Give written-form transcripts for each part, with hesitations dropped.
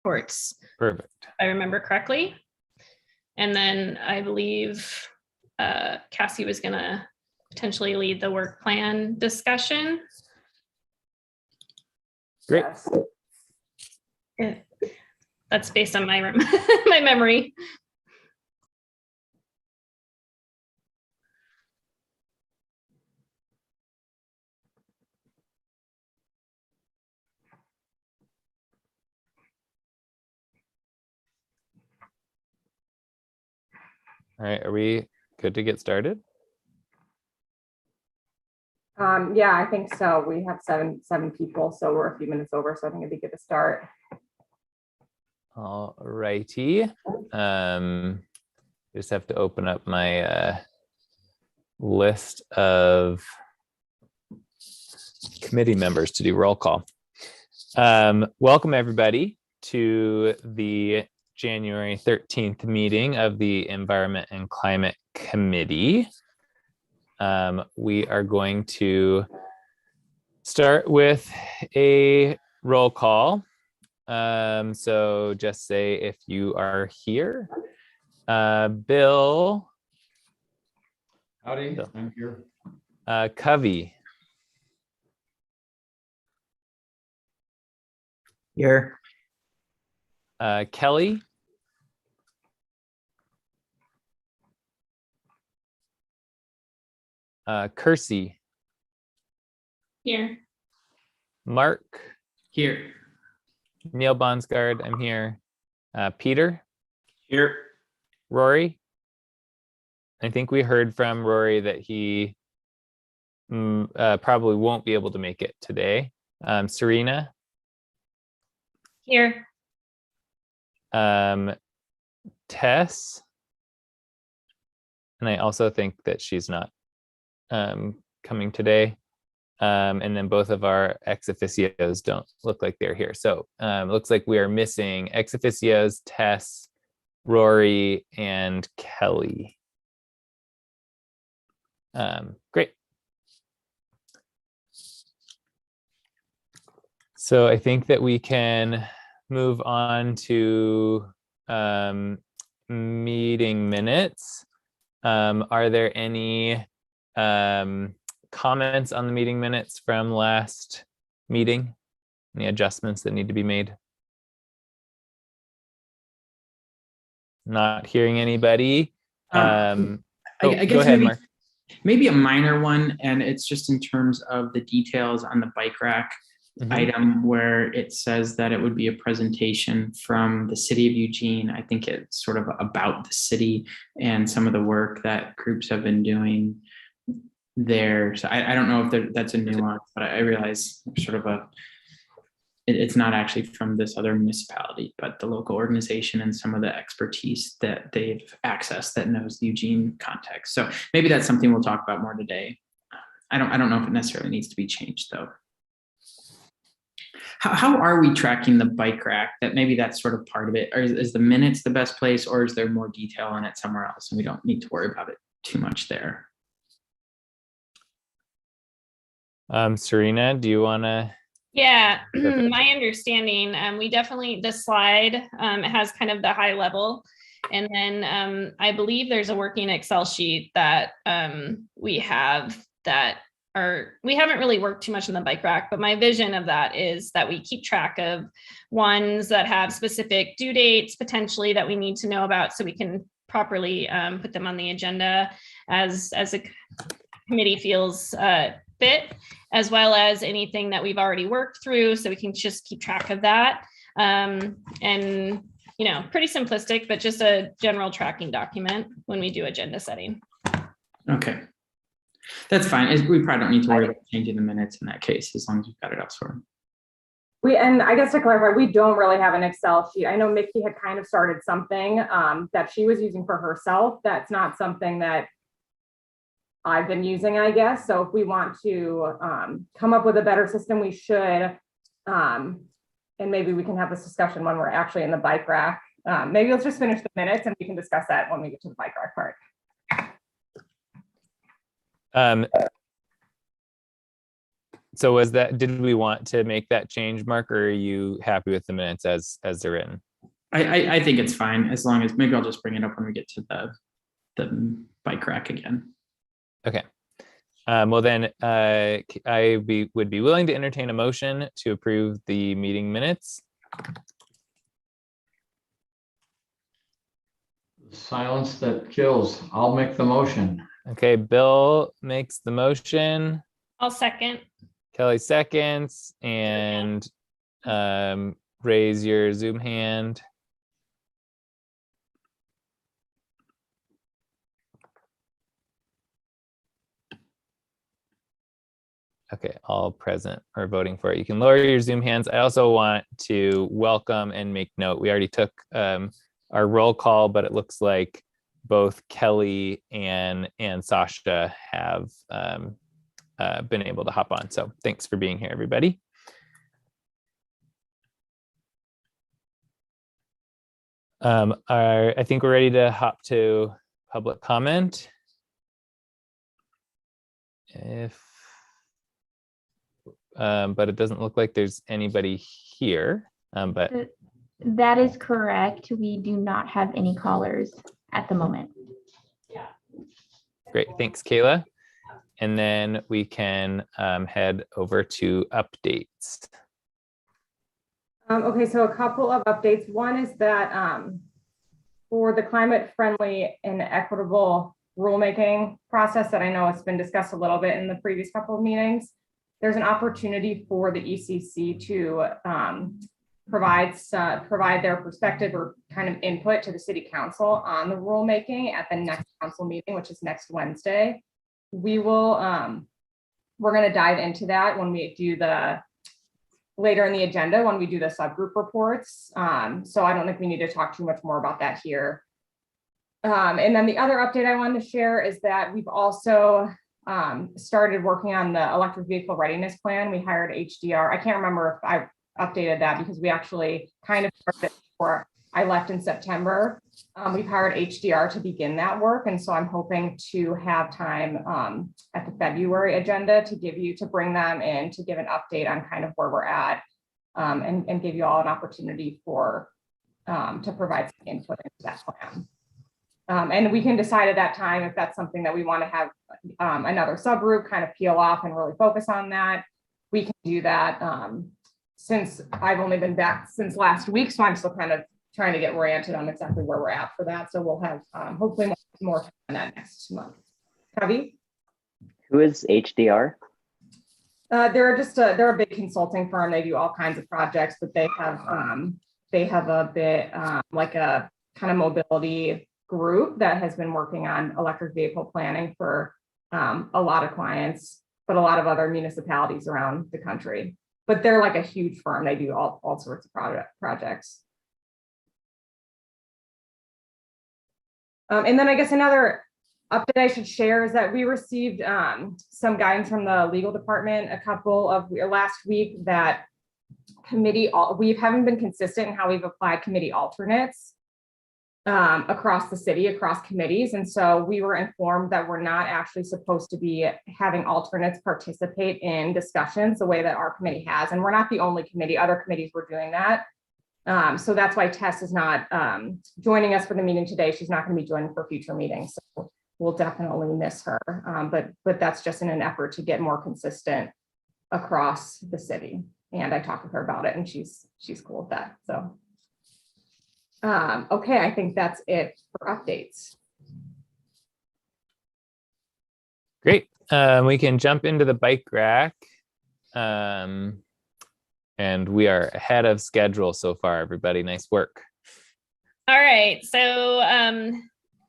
reports. Perfect. If I remember correctly. And then I believe Cassie was going to potentially lead the work plan discussion. Great. Yeah. That's based on my my memory. All right, are we good to get started? Yeah, I think so. We have seven people, so we're a few minutes over, so I think it'd be good to start. All righty. Just have to open up my list of committee members to do roll call. Welcome everybody to the January 13th meeting of the Environment and Climate Committee. We are going to start with a roll call. So just say if you are here. Bill. Howdy, Bill. I'm here. Covey. Here. Kelly. Kersey. Here. Mark. Here. Neil Bonsgard, I'm here. Peter. Here. Rory. I think we heard from Rory that he probably won't be able to make it today. Serena. Here. Tess. And I also think that she's not coming today. And then both of our ex officios don't look like they're here. So looks like we are missing ex officios, Tess, Rory, and Kelly. Great. So I think that we can move on to meeting minutes. Are there any comments on the meeting minutes from last meeting? Any adjustments that need to be made? Not hearing anybody. I guess go ahead, Mark. Maybe a minor one, and it's just in terms of the details on the bike rack item where it says that it would be a presentation from the city of Eugene. I think it's sort of about the city and some of the work that groups have been doing there. So I don't know if that's a nuance, but I realize sort of it's not actually from this other municipality, but the local organization and some of the expertise that they've accessed that knows the Eugene context. So maybe that's something we'll talk about more today. I don't know if it necessarily needs to be changed though. How are we tracking the bike rack? That maybe that's sort of part of it. Or is the minutes the best place, or is there more detail on it somewhere else and we don't need to worry about it too much there? Serena, do you want to? Yeah, my understanding, we definitely, the slide has kind of the high level. And then I believe there's a working Excel sheet that we have that we haven't really worked too much on the bike rack, but my vision of that is that we keep track of ones that have specific due dates potentially that we need to know about so we can properly put them on the agenda as a committee feels fit, as well as anything that we've already worked through so we can just keep track of that. And you know, pretty simplistic, but just a general tracking document when we do agenda setting. Okay. That's fine. We probably don't need to worry about changing the minutes in that case, as long as we've got it elsewhere. And I guess to clarify, we don't really have an Excel sheet. I know Mickey had kind of started something that she was using for herself. That's not something that I've been using, I guess. So if we want to come up with a better system, we should. And maybe we can have this discussion when we're actually in the bike rack. Maybe let's just finish the minutes and we can discuss that when we get to the bike rack part. So did we want to make that change, Mark, or are you happy with the minutes as they're written? I think it's fine, as long as, maybe I'll just bring it up when we get to the bike rack again. Okay. Well then, would be willing to entertain a motion to approve the meeting minutes. Silence that kills. I'll make the motion. Okay, Bill makes the motion. I'll second. Kelly seconds, and raise your Zoom hand. Okay, all present are voting for it. You can lower your Zoom hands. I also want to welcome and make note. We already took our roll call, but it looks like both Kelly and Sasha have been able to hop on. So thanks for being here, everybody. I think we're ready to hop to public comment. But it doesn't look like there's anybody here. But that is correct. We do not have any callers at the moment. Great, thanks, Kayla. And then we can head over to updates. Okay, so a couple of updates. One is that for the climate friendly and equitable rulemaking process that I know has been discussed a little bit in the previous couple of meetings, there's an opportunity for the ECC to provide their perspective or kind of input to the city council on the rulemaking at the next council meeting, which is next Wednesday. We're going to dive into that when we do later in the agenda, when we do the subgroup reports. So I don't think we need to talk too much more about that here. And then the other update I wanted to share is that we've also started working on the electric vehicle readiness plan. We hired HDR. I can't remember if I updated that because we actually kind of started before I left in September. We've hired HDR to begin that work. And so I'm hoping to have time at the February agenda to bring them in to give an update on kind of where we're at and give you all an opportunity to provide some input into that plan. And we can decide at that time if that's something that we want to have another subgroup kind of peel off and really focus on that. We can do that since I've only been back since last week. So I'm still kind of trying to get oriented on exactly where we're at for that. So we'll have hopefully more on that next month. Kavi? Who is HDR? They're a big consulting firm. They do all kinds of projects, but they have a bit like a kind of mobility group that has been working on electric vehicle planning for a lot of clients, but a lot of other municipalities around the country. But they're like a huge firm. They do all sorts of projects. And then I guess another update I should share is that we received some guidance from the legal department last week that we haven't been consistent in how we've applied committee alternates across the city, across committees. And so we were informed that we're not actually supposed to be having alternates participate in discussions the way that our committee has. And we're not the only committee, other committees were doing that. So that's why Tess is not joining us for the meeting today. She's not going to be joining for future meetings. So we'll definitely miss her. But that's just in an effort to get more consistent across the city. And I talked with her about it and she's cool with that. So okay, I think that's it for updates. Great. We can jump into the bike rack. And we are ahead of schedule so far, everybody. Nice work. All right. So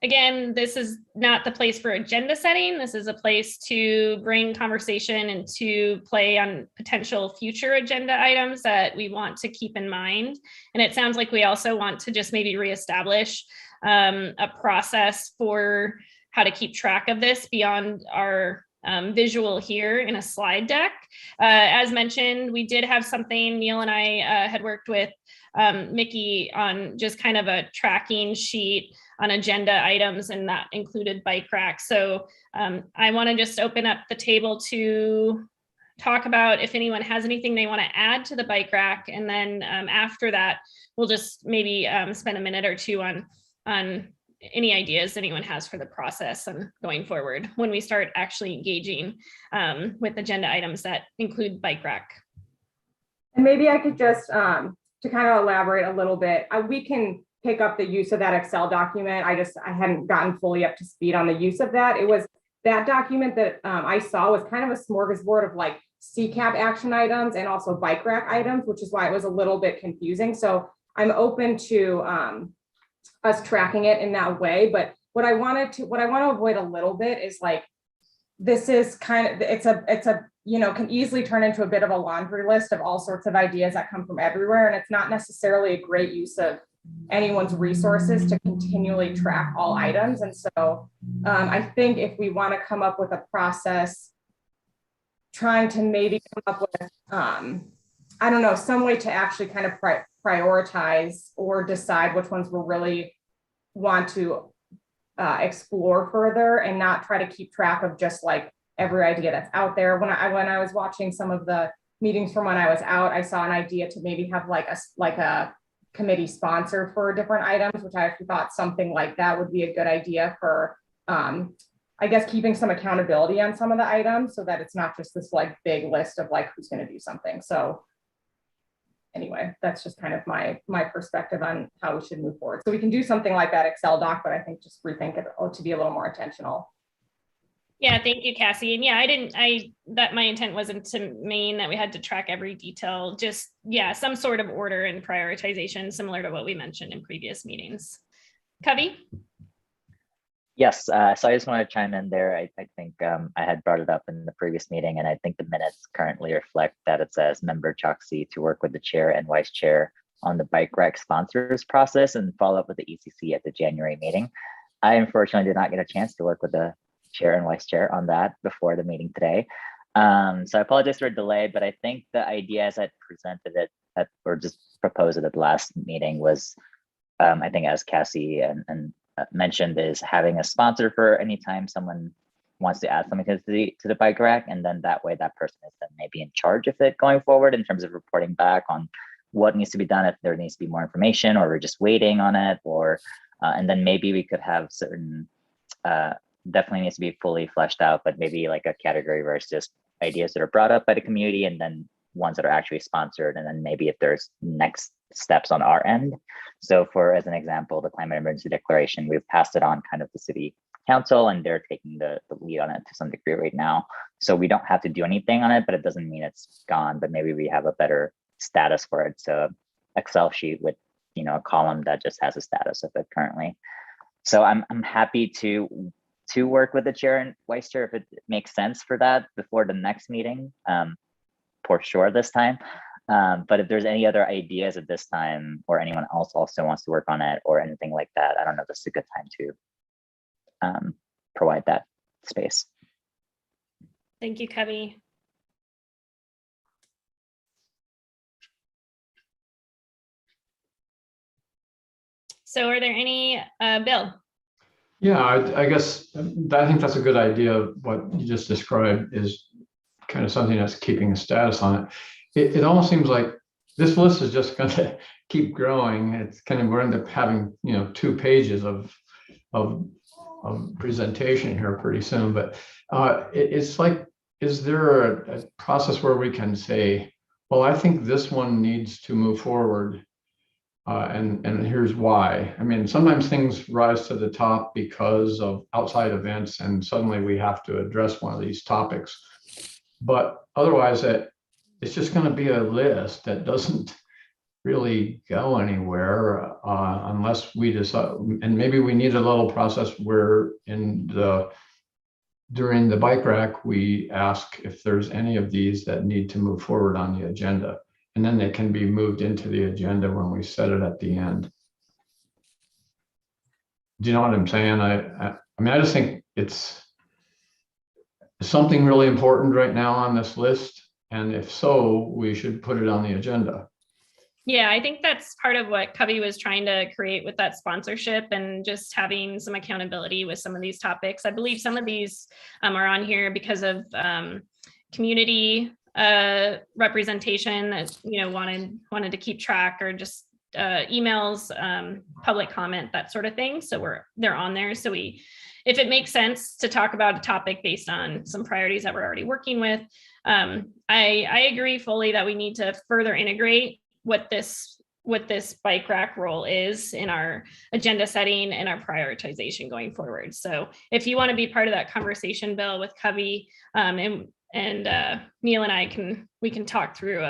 again, this is not the place for agenda setting. This is a place to bring conversation and to play on potential future agenda items that we want to keep in mind. And it sounds like we also want to just maybe reestablish a process for how to keep track of this beyond our visual here in a slide deck. As mentioned, we did have something, Neil and I had worked with Mickey on just kind of a tracking sheet on agenda items, and that included bike racks. So I want to just open up the table to talk about if anyone has anything they want to add to the bike rack. And then after that, we'll just maybe spend a minute or two on any ideas anyone has for the process and going forward when we start actually engaging with agenda items that include bike rack. And maybe I could just, to kind of elaborate a little bit, we can pick up the use of that Excel document. I hadn't gotten fully up to speed on the use of that. It was that document that I saw was kind of a smorgasbord of like CCAP action items and also bike rack items, which is why it was a little bit confusing. So I'm open to us tracking it in that way. But what I want to avoid a little bit is like, this is kind of, it's a, you know, can easily turn into a bit of a laundry list of all sorts of ideas that come from everywhere. And it's not necessarily a great use of anyone's resources to continually track all items. And so I think if we want to come up with a process, trying to maybe come up with, I don't know, some way to actually kind of prioritize or decide which ones we'll really want to explore further, and not try to keep track of just like every idea that's out there. When I was watching some of the meetings from when I was out, I saw an idea to maybe have like a committee sponsor for different items, which I actually thought something like that would be a good idea for, I guess, keeping some accountability on some of the items so that it's not just this like big list of like who's going to do something. So anyway, that's just kind of my perspective on how we should move forward. So we can do something like that Excel doc, but I think just rethink it to be a little more intentional. Yeah, thank you, Cassie. And yeah, my intent wasn't to mean that we had to track every detail, just, yeah, some sort of order and prioritization similar to what we mentioned in previous meetings. Covey? Yes, so I just want to chime in there. I think I had brought it up in the previous meeting, and I think the minutes currently reflect that it says member Choksi to work with the chair and vice chair on the bike rack sponsors process and follow up with the ECC at the January meeting. I unfortunately did not get a chance to work with the chair and vice chair on that before the meeting today. So I apologize for a delay, but I think the idea as I presented it or just proposed it at the last meeting was, I think as Cassie and mentioned, is having a sponsor for anytime someone wants to add something to the bike rack, and then that way that person is then maybe in charge of it going forward in terms of reporting back on what needs to be done, if there needs to be more information or we're just waiting on it, or and then maybe we could have certain definitely needs to be fully fleshed out, but maybe like a category where it's just ideas that are brought up by the community and then ones that are actually sponsored, and then maybe if there's next steps on our end. So for, as an example, the climate emergency declaration, we've passed it on kind of the city council, and they're taking the lead on it to some degree right now. So we don't have to do anything on it, but it doesn't mean it's gone, but maybe we have a better status for it. So Excel sheet with, you know, a column that just has a status of it currently. So I'm happy to work with the chair and vice chair if it makes sense for that before the next meeting, for sure this time. But if there's any other ideas at this time, or anyone else also wants to work on it or anything like that, I don't know, this is a good time to provide that space. Thank you, Covey. So are there any, Bill? Yeah, I guess I think that's a good idea. What you just described is kind of something that's keeping a status on it. It almost seems like this list is just going to keep growing. It's kind of, we're end up having, you know, 2 pages of presentation here pretty soon. But it's like, is there a process where we can say, well, I think this one needs to move forward, and here's why. I mean, sometimes things rise to the top because of outside events, and suddenly we have to address one of these topics. But otherwise, it's just going to be a list that doesn't really go anywhere unless we decide. And maybe we need a little process where during the bike rack, we ask if there's any of these that need to move forward on the agenda, and then they can be moved into the agenda when we set it at the end. Do you know what I'm saying? I mean, I just think it's something really important right now on this list, and if so, we should put it on the agenda. Yeah, I think that's part of what Covey was trying to create with that sponsorship, and just having some accountability with some of these topics. I believe some of these are on here because of community representation that, wanted to keep track, or just emails, public comment, that sort of thing. So they're on there. So if it makes sense to talk about a topic based on some priorities that we're already working with, I agree fully that we need to further integrate what this bike rack role is in our agenda setting and our prioritization going forward. So if you want to be part of that conversation, Bill, with Covey, and Neil and I we can talk through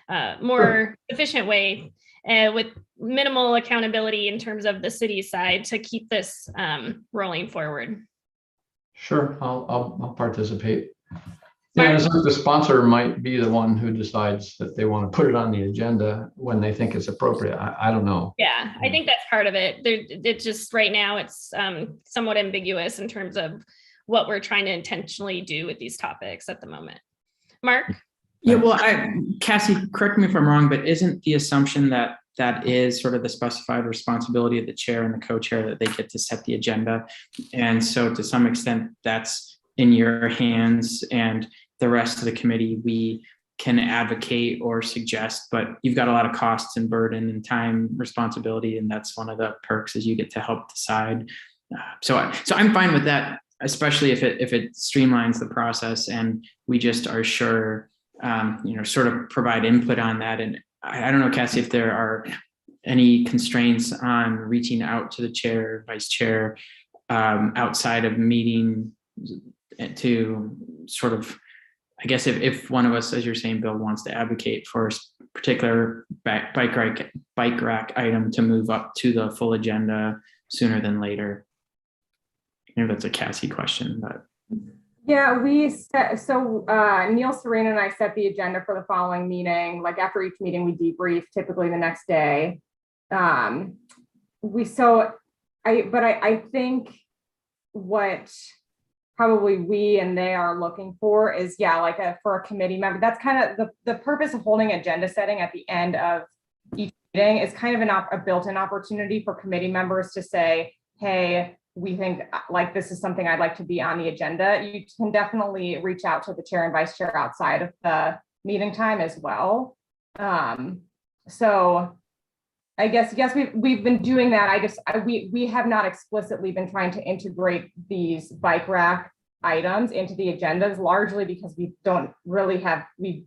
a more efficient way with minimal accountability in terms of the city side to keep this rolling forward. Sure, I'll participate. Yeah, it's like the sponsor might be the one who decides that they want to put it on the agenda when they think it's appropriate. I don't know. Yeah, I think that's part of it. It's just right now it's somewhat ambiguous in terms of what we're trying to intentionally do with these topics at the moment. Mark? Yeah, well, Cassie, correct me if I'm wrong, but isn't the assumption that is sort of the specified responsibility of the chair and the co-chair, that they get to set the agenda? And so to some extent, that's in your hands, and the rest of the committee, we can advocate or suggest, but you've got a lot of costs and burden and time responsibility. And that's one of the perks, is you get to help decide. So I'm fine with that, especially if it streamlines the process and we just are sure, sort of provide input on that. And I don't know, Cassie, if there are any constraints on reaching out to the chair, vice chair, outside of meeting to sort of, I guess if one of us, as you're saying, Bill, wants to advocate for a particular bike rack item to move up to the full agenda sooner than later. I know that's a Cassie question, but. Yeah, Neil, Serena, and I set the agenda for the following meeting. Like after each meeting, we debrief, typically the next day. I think what probably we and they are looking for is, for a committee member. That's kind of the purpose of holding agenda setting at the end of each meeting is kind of a built-in opportunity for committee members to say, hey, we think like this is something I'd like to be on the agenda. You can definitely reach out to the chair and vice chair outside of the meeting time as well. So I guess, yes, we've been doing that. We have not explicitly been trying to integrate these bike rack items into the agendas, largely because we've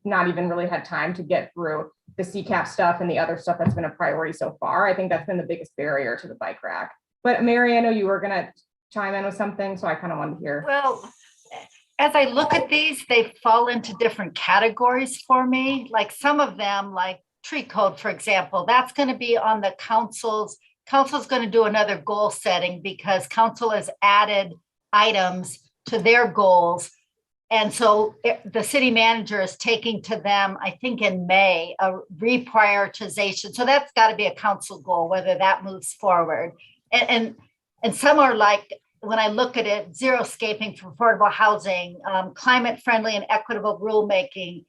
not even really had time to get through the CCAP stuff and the other stuff that's been a priority so far. I think that's been the biggest barrier to the bike rack. But Mary, I know you were going to chime in with something, so I kind of wanted to hear. Well, as I look at these, they fall into different categories for me. Like some of them, like tree code, for example, that's going to be on the council's going to do another goal setting because council has added items to their goals. And so the city manager is taking to them, I think in May, a reprioritization. So that's got to be a council goal, whether that moves forward. And some are like, when I look at it, zero-scaping for affordable housing, climate-friendly and equitable rulemaking.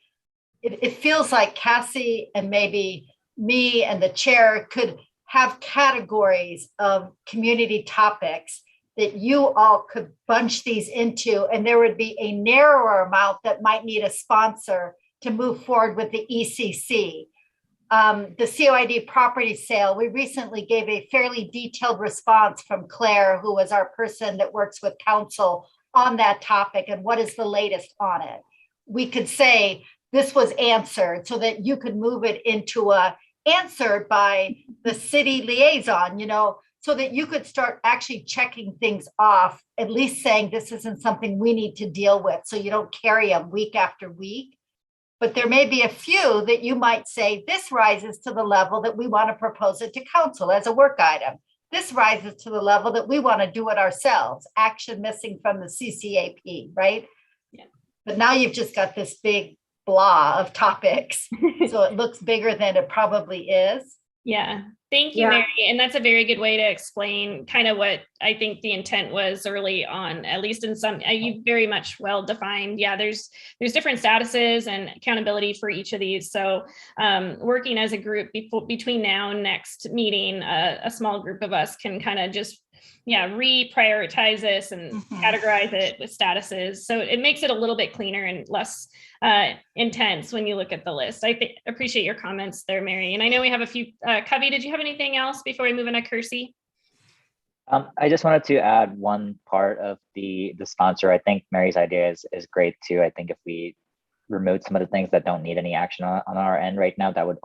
It feels like Cassie and maybe me and the chair could have categories of community topics that you all could bunch these into, and there would be a narrower amount that might need a sponsor to move forward with the ECC. The COID property sale, we recently gave a fairly detailed response from Claire, who was our person that works with council on that topic and what is the latest on it. We could say this was answered so that you could move it into a answered by the city liaison, so that you could start actually checking things off, at least saying this isn't something we need to deal with. So you don't carry them week after week. But there may be a few that you might say, this rises to the level that we want to propose it to council as a work item. This rises to the level that we want to do it ourselves. Action missing from the CCAP, right? Yeah. But now you've just got this big blah of topics. So it looks bigger than it probably is. Yeah. Thank you, Mary. And that's a very good way to explain kind of what I think the intent was early on, at least in some, you very much well defined. Yeah, there's different statuses and accountability for each of these. So working as a group between now and next meeting, a small group of us can kind of just reprioritize this and categorize it with statuses. So it makes it a little bit cleaner and less intense when you look at the list. I appreciate your comments there, Mary. And I know we have a few, Covey, did you have anything else before we move into Kersey? I just wanted to add one part of the sponsor. I think Mary's idea is great too. I think if we remove some of the things that don't need any action on our end right now, that would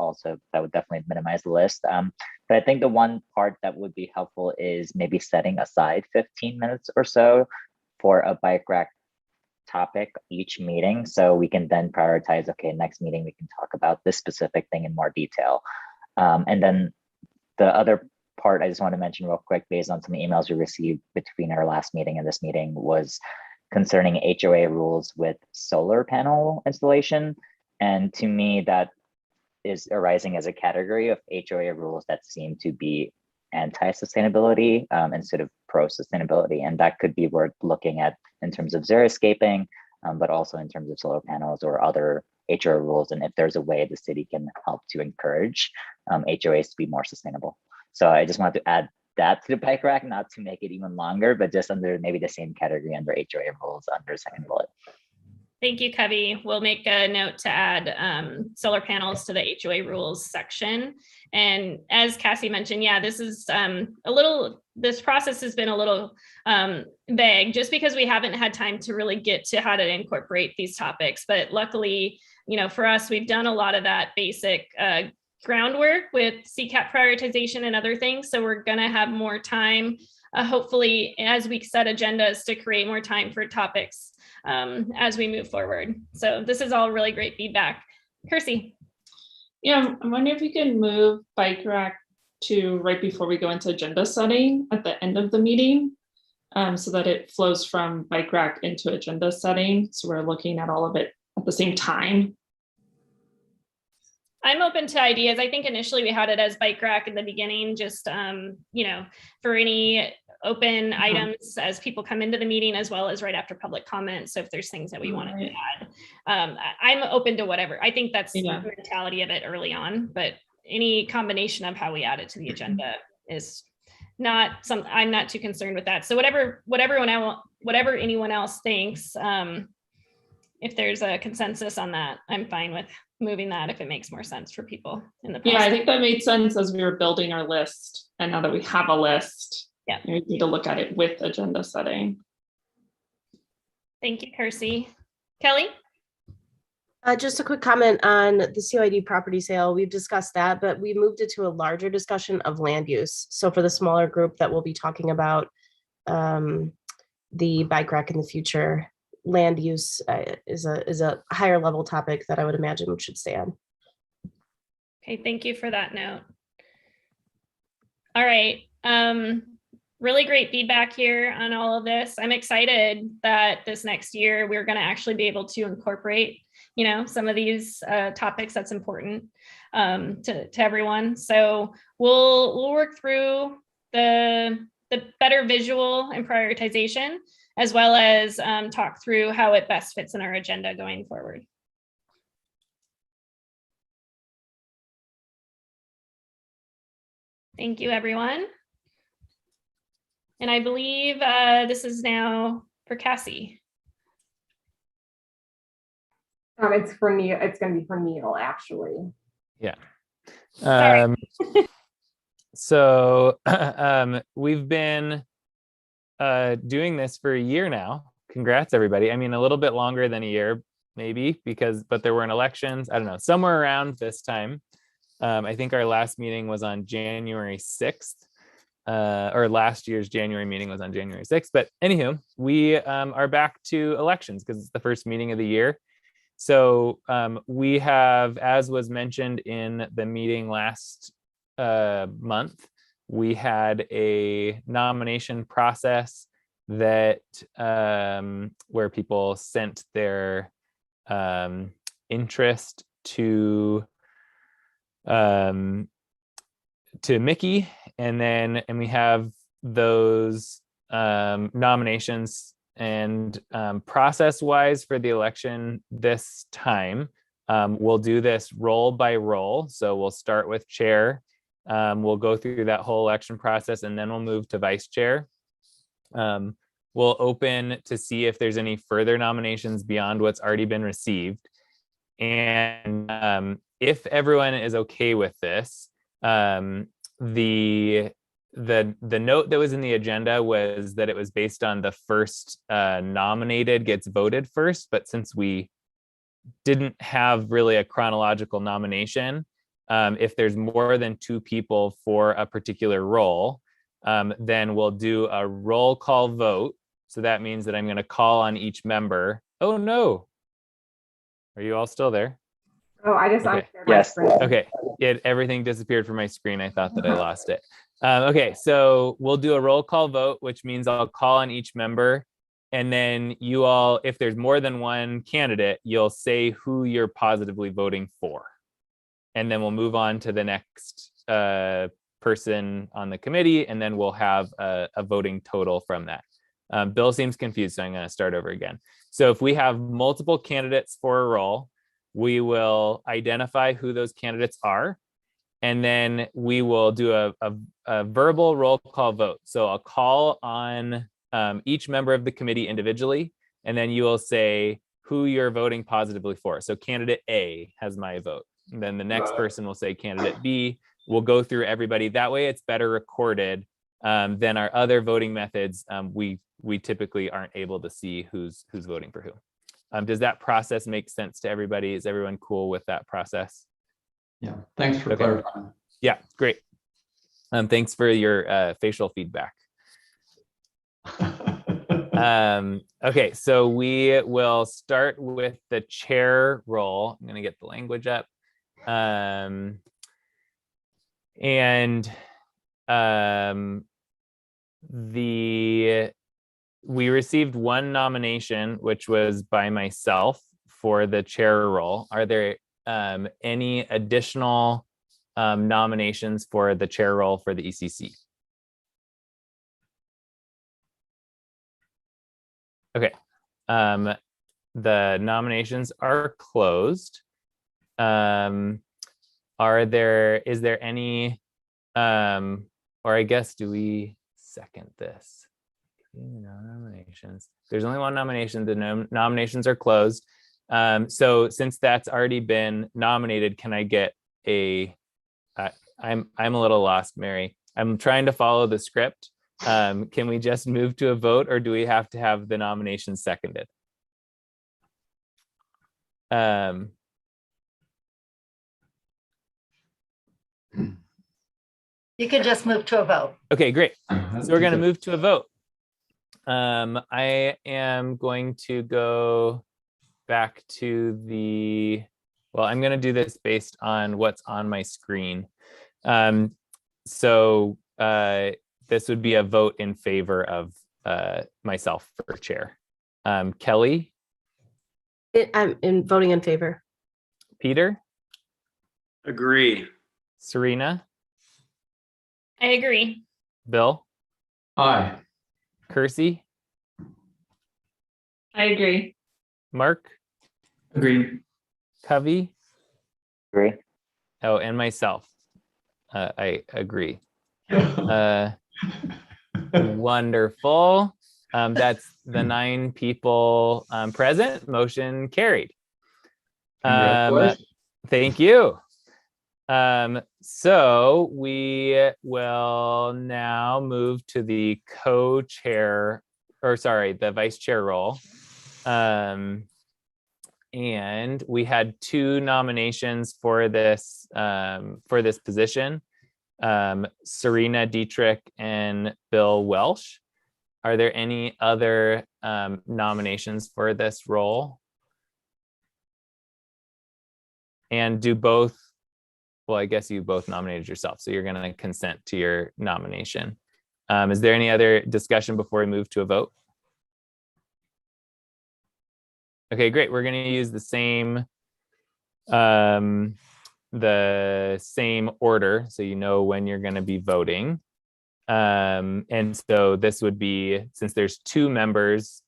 definitely minimize the list. But I think the one part that would be helpful is maybe setting aside 15 minutes or so for a bike rack topic each meeting, so we can then prioritize, okay, next meeting we can talk about this specific thing in more detail. And then the other part I just want to mention real quick, based on some emails we received between our last meeting and this meeting, was concerning HOA rules with solar panel installation. And to me, that is arising as a category of HOA rules that seem to be anti-sustainability instead of pro-sustainability. And that could be worth looking at in terms of xeriscaping, but also in terms of solar panels or other HOA rules. And if there's a way the city can help to encourage HOAs to be more sustainable. So I just wanted to add that to the bike rack, not to make it even longer, but just under maybe the same category under HOA rules under second bullet. Thank you, Covey. We'll make a note to add solar panels to the HOA rules section. And as Cassie mentioned, yeah, this is this process has been a little vague just because we haven't had time to really get to how to incorporate these topics. But luckily, for us, we've done a lot of that basic groundwork with CCAP prioritization and other things. So we're going to have more time, hopefully, as we set agendas to create more time for topics as we move forward. So this is all really great feedback. Kersey. Yeah, I'm wondering if you can move bike rack to right before we go into agenda setting at the end of the meeting, so that it flows from bike rack into agenda setting. So we're looking at all of it at the same time. I'm open to ideas. I think initially we had it as bike rack in the beginning, just, for any open items as people come into the meeting, as well as right after public comments. So if there's things that we wanted to add, I'm open to whatever. I think that's the mentality of it early on, but any combination of how we add it to the agenda is not something, I'm not too concerned with that. So whatever anyone else thinks, if there's a consensus on that, I'm fine with moving that if it makes more sense for people in the process. Yeah, I think that made sense as we were building our list. And now that we have a list, we need to look at it with agenda setting. Thank you, Kersey. Kelly? Just a quick comment on the COID property sale. We've discussed that, but we moved it to a larger discussion of land use. So for the smaller group that we'll be talking about the bike rack in the future, land use is a higher level topic that I would imagine we should stay on. Okay, thank you for that note. All right, really great feedback here on all of this. I'm excited that this next year we're going to actually be able to incorporate, some of these topics that's important to everyone. So we'll work through the better visual and prioritization, as well as talk through how it best fits in our agenda going forward. Thank you, everyone. And I believe this is now for Cassie. It's for Neil. It's going to be for Neil, actually. Yeah. So we've been doing this for a year now. Congrats, everybody. I mean, a little bit longer than a year, maybe, but there weren't elections. I don't know, somewhere around this time. I think our last meeting was on January 6th, or last year's January meeting was on January 6th. But anywho, we are back to elections because it's the first meeting of the year. So we have, as was mentioned in the meeting last month, we had a nomination process that where people sent their interest to Mickey, and we have those nominations, and process wise for the election this time, we'll do this roll by roll. So we'll start with chair, We'll go through that whole election process, and then we'll move to vice chair. We'll open to see if there's any further nominations beyond what's already been received. And if everyone is okay with this, the note that was in the agenda was that it was based on the first nominated gets voted first, but since we didn't have really a chronological nomination, if there's more than 2 people for a particular role, then we'll do a roll call vote. So that means that I'm going to call on each member. Oh no. Are you all still there? Oh, I just Okay. unshared my screen. Okay. Everything disappeared from my screen. I thought that I lost it. Okay. So we'll do a roll call vote, which means I'll call on each member. And then you all, if there's more than one candidate, you'll say who you're positively voting for. And then we'll move on to the next person on the committee, and then we'll have a voting total from that. Bill seems confused, so I'm going to start over again. So if we have multiple candidates for a role, we will identify who those candidates are, and then we will do a verbal roll call vote. So I'll call on each member of the committee individually, and then you will say who you're voting positively for. So candidate A has my vote. And then the next person will say candidate B. We'll go through everybody. That way it's better recorded than our other voting methods. We typically aren't able to see who's voting for who. Does that process make sense to everybody? Is everyone cool with that process? Yeah, thanks for clarifying. Yeah, great. Thanks for your facial feedback. Okay, so we will start with the chair role. I'm going to get the language up. We received one nomination, which was by myself for the chair role. Are there any additional nominations for the chair role for the ECC? Okay, the nominations are closed. Is there any, or I guess, do we second this? No nominations. There's only one nomination. The nominations are closed. So since that's already been nominated, can I get I'm a little lost, Mary. I'm trying to follow the script. Can we just move to a vote, or do we have to have the nomination seconded? You can just move to a vote. Okay, great. So we're going to move to a vote. I am going to go back to I'm going to do this based on what's on my screen. So this would be a vote in favor of myself for chair. Kelly? I'm voting in favor. Peter? Agree. Serena? I agree. Bill? Aye. Kersey? I agree. Mark? Agree. Covey? Agree. Oh, and myself. I agree. Wonderful. That's the 9 people present. Motion carried. Thank you. So we will now move to the co-chair, or sorry, the vice chair role. And we had 2 nominations for this position, Serena Dietrich and Bill Welsh. Are there any other nominations for this role? And do both, well, I guess you both nominated yourself, so you're going to consent to your nomination. Is there any other discussion before we move to a vote? Okay, great. We're going to use the same order, so you know when you're going to be voting. And so this would be, since there's 2 members,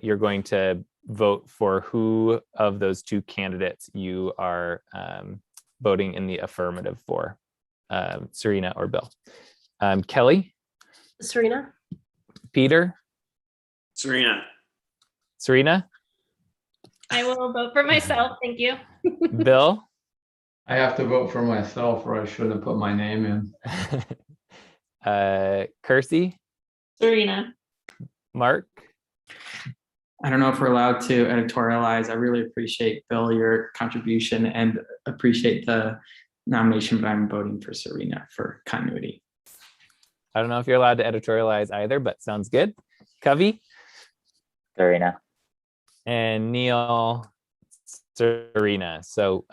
you're going to vote for who of those 2 candidates you are voting in the affirmative for. Serena or Bill. Kelly, Serena? Peter, Serena. Serena, I will vote for myself. Thank you. Bill, I have to vote for myself, or I shouldn't have put my name in. Kersey, Serena. Mark. I don't know if we're allowed to editorialize. I really appreciate, Bill, your contribution and appreciate the nomination, but I'm voting for Serena for continuity. I don't know if you're allowed to editorialize either, but sounds good. Covey Serena. and Neil, Serena. So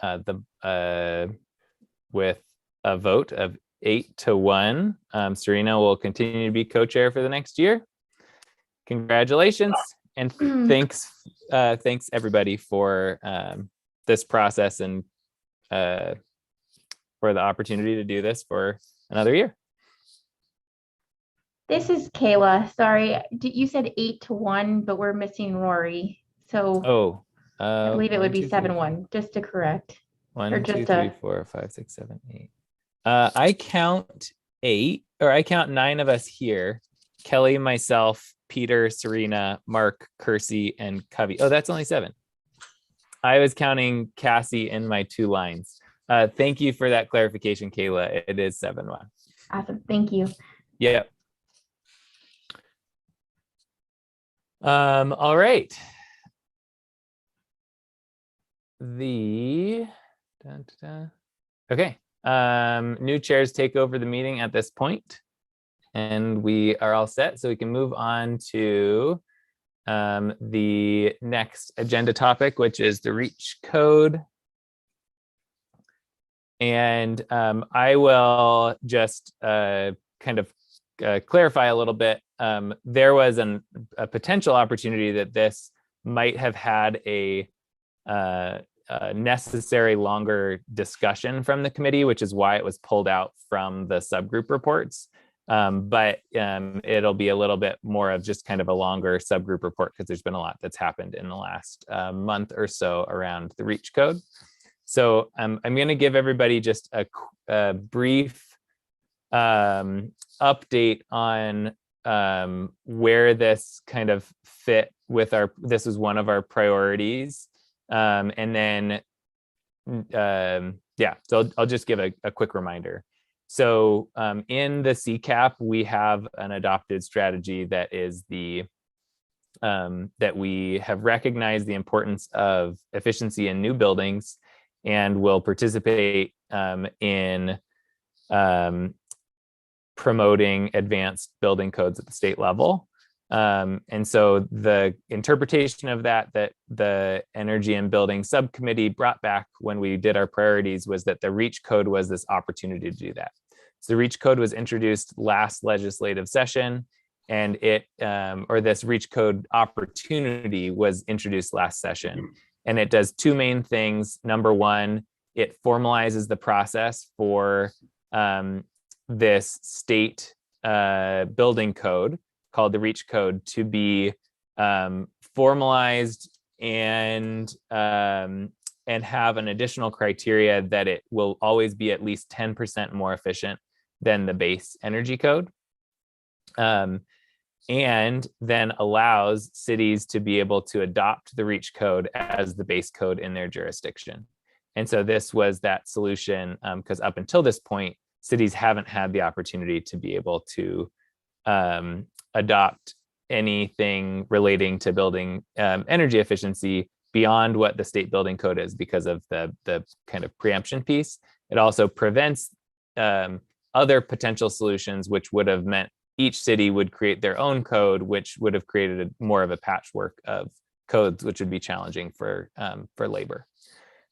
with a vote of 8-1, Serena will continue to be co-chair for the next year. Congratulations. And thanks everybody for this process and for the opportunity to do this for another year. This is Kayla. Sorry, you said 8-1, but we're missing Rory. So I believe it would be 7-1, just to correct. 1, 2, 3, 4, 5, 6, 7, 8. I count 8, or I count 9 of us here. Kelly, myself, Peter, Serena, Mark, Kersey, and Covey. Oh, that's only 7. I was counting Cassie in my 2 lines. Thank you for that clarification, Kayla. It is 7-1. Awesome. Thank you. Yeah. All right. Okay. New chairs take over the meeting at this point, and we are all set, so we can move on to the next agenda topic, which is the REACH code. And I will just kind of clarify a little bit. There was a potential opportunity that this might have had a necessary longer discussion from the committee, which is why it was pulled out from the subgroup reports. But it'll be a little bit more of just kind of a longer subgroup report because there's been a lot that's happened in the last month or so around the REACH code. So I'm going to give everybody just a brief update on where this kind of fit with this was one of our priorities. And then, yeah, so I'll just give a quick reminder. So in the CCAP, we have an adopted strategy that is that we have recognized the importance of efficiency in new buildings and will participate in promoting advanced building codes at the state level. And so the interpretation of that the Energy and Building Subcommittee brought back when we did our priorities was that the REACH code was this opportunity to do that. So the REACH code was introduced last legislative session, and this REACH code opportunity was introduced last session. And it does 2 main things. Number 1, it formalizes the process for this state building code called the REACH code to be formalized and have an additional criteria that it will always be at least 10% more efficient than the base energy code. And then allows cities to be able to adopt the REACH code as the base code in their jurisdiction. And so this was that solution, because up until this point, cities haven't had the opportunity to be able to adopt anything relating to building energy efficiency beyond what the state building code is because of the kind of preemption piece. It also prevents other potential solutions, which would have meant each city would create their own code, which would have created more of a patchwork of codes, which would be challenging for labor.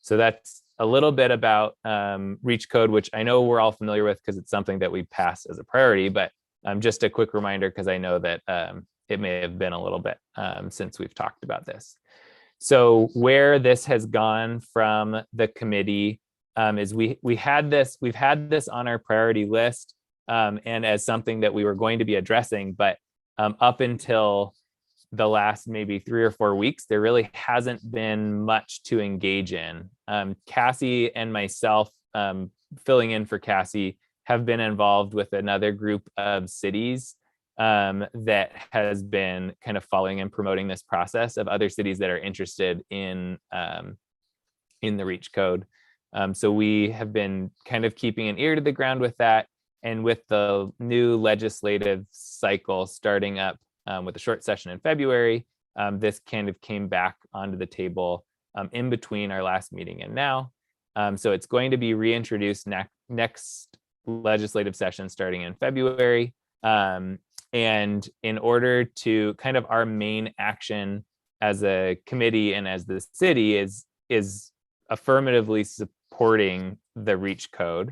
So that's a little bit about REACH code, which I know we're all familiar with because it's something that we passed as a priority, but just a quick reminder because I know that it may have been a little bit since we've talked about this. So where this has gone from the committee is we've had this on our priority list and as something that we were going to be addressing, but up until the last maybe 3 or 4 weeks, there really hasn't been much to engage in. Cassie and myself, filling in for Cassie, have been involved with another group of cities that has been kind of following and promoting this process of other cities that are interested in the REACH code. So we have been kind of keeping an ear to the ground with that. And with the new legislative cycle starting up with a short session in February, this kind of came back onto the table in between our last meeting and now. So it's going to be reintroduced next legislative session starting in February. And in order to kind of our main action as a committee and as the city is affirmatively supporting the REACH code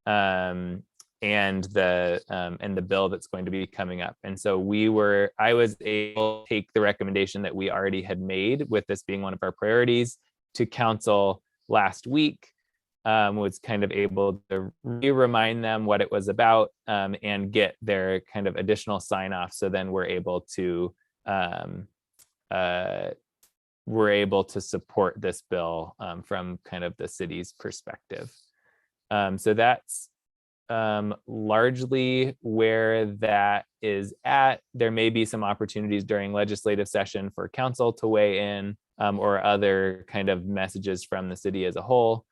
and the bill that's going to be coming up. And so I was able to take the recommendation that we already had made with this being one of our priorities to council last week. Was kind of able to remind them what it was about and get their kind of additional sign off. So then we're able to support this bill from kind of the city's perspective. So that's largely where that is at. There may be some opportunities during legislative session for council to weigh in or other kind of messages from the city as a whole.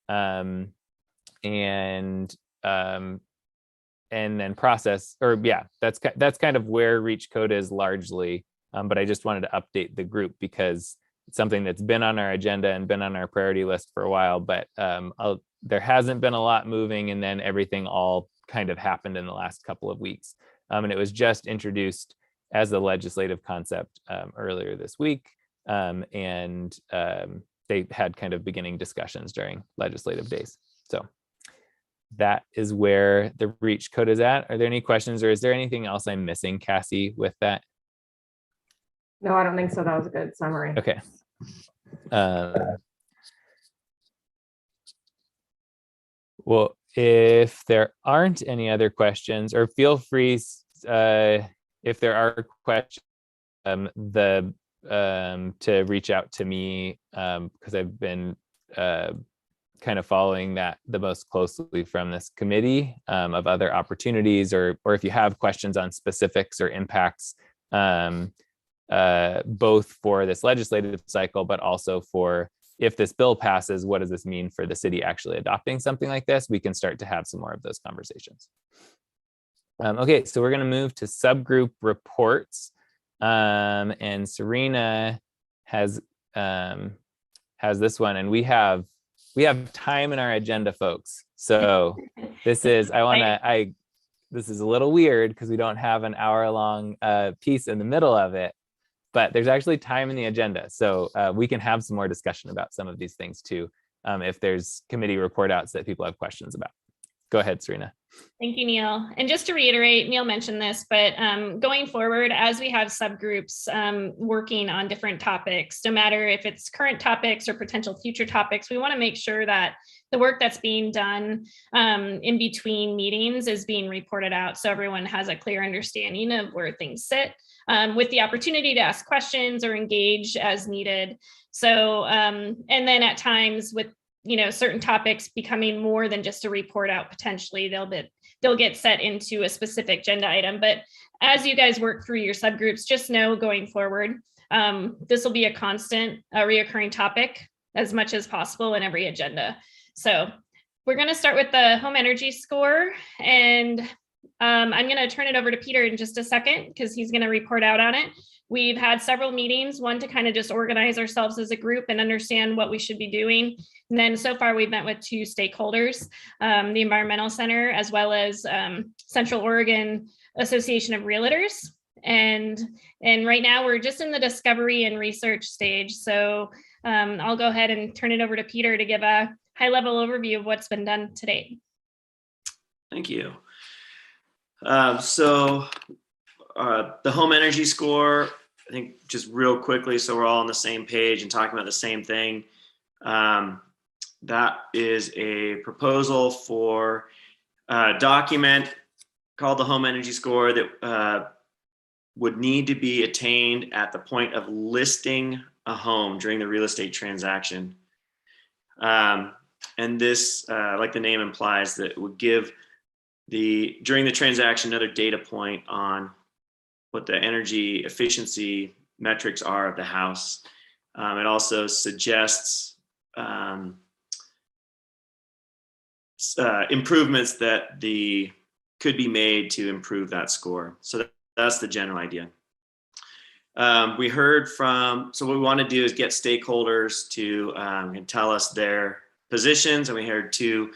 And then process, or yeah, that's kind of where REACH code is largely. But I just wanted to update the group because it's something that's been on our agenda and been on our priority list for a while, but there hasn't been a lot moving, and then everything all kind of happened in the last couple of weeks. And it was just introduced as a legislative concept earlier this week. They had kind of beginning discussions during legislative days. So that is where the REACH code is at. Are there any questions, or is there anything else I'm missing, Cassie, with that? No, I don't think so. That was a good summary. Okay. Well, if there aren't any other questions, or feel free if there are questions, to reach out to me because I've been kind of following that the most closely from this committee of other opportunities, or if you have questions on specifics or impacts, both for this legislative cycle, but also for if this bill passes, what does this mean for the city actually adopting something like this? We can start to have some more of those conversations. Okay, so we're going to move to subgroup reports. And Serena has this one, and we have time in our agenda, folks. So this is this is a little weird because we don't have an hour-long piece in the middle of it, but there's actually time in the agenda, so we can have some more discussion about some of these things too, if there's committee report outs that people have questions about. Go ahead, Serena. Thank you, Neil. And just to reiterate, Neil mentioned this, but going forward, as we have subgroups working on different topics, no matter if it's current topics or potential future topics, we want to make sure that the work that's being done in between meetings is being reported out so everyone has a clear understanding of where things sit, with the opportunity to ask questions or engage as needed. So, and then at times with certain topics becoming more than just a report out, potentially they'll get set into a specific agenda item. But as you guys work through your subgroups, just know going forward, this will be a constant, reoccurring topic as much as possible in every agenda. So we're going to start with the home energy score, and I'm going to turn it over to Peter in just a second because he's going to report out on it. We've had several meetings, one to kind of just organize ourselves as a group and understand what we should be doing. And then so far we've met with 2 stakeholders, the Environmental Center, as well as Central Oregon Association of Realtors. And right now we're just in the discovery and research stage. So I'll go ahead and turn it over to Peter to give a high-level overview of what's been done to date. Thank you. The home energy score, I think just real quickly, so we're all on the same page and talking about the same thing. That is a proposal for a document called the home energy score that would need to be attained at the point of listing a home during the real estate transaction. And this, like the name implies, that would give during the transaction, another data point on what the energy efficiency metrics are of the house. It also suggests improvements that could be made to improve that score. So that's the general idea. We heard so what we want to do is get stakeholders to tell us their positions, and we heard two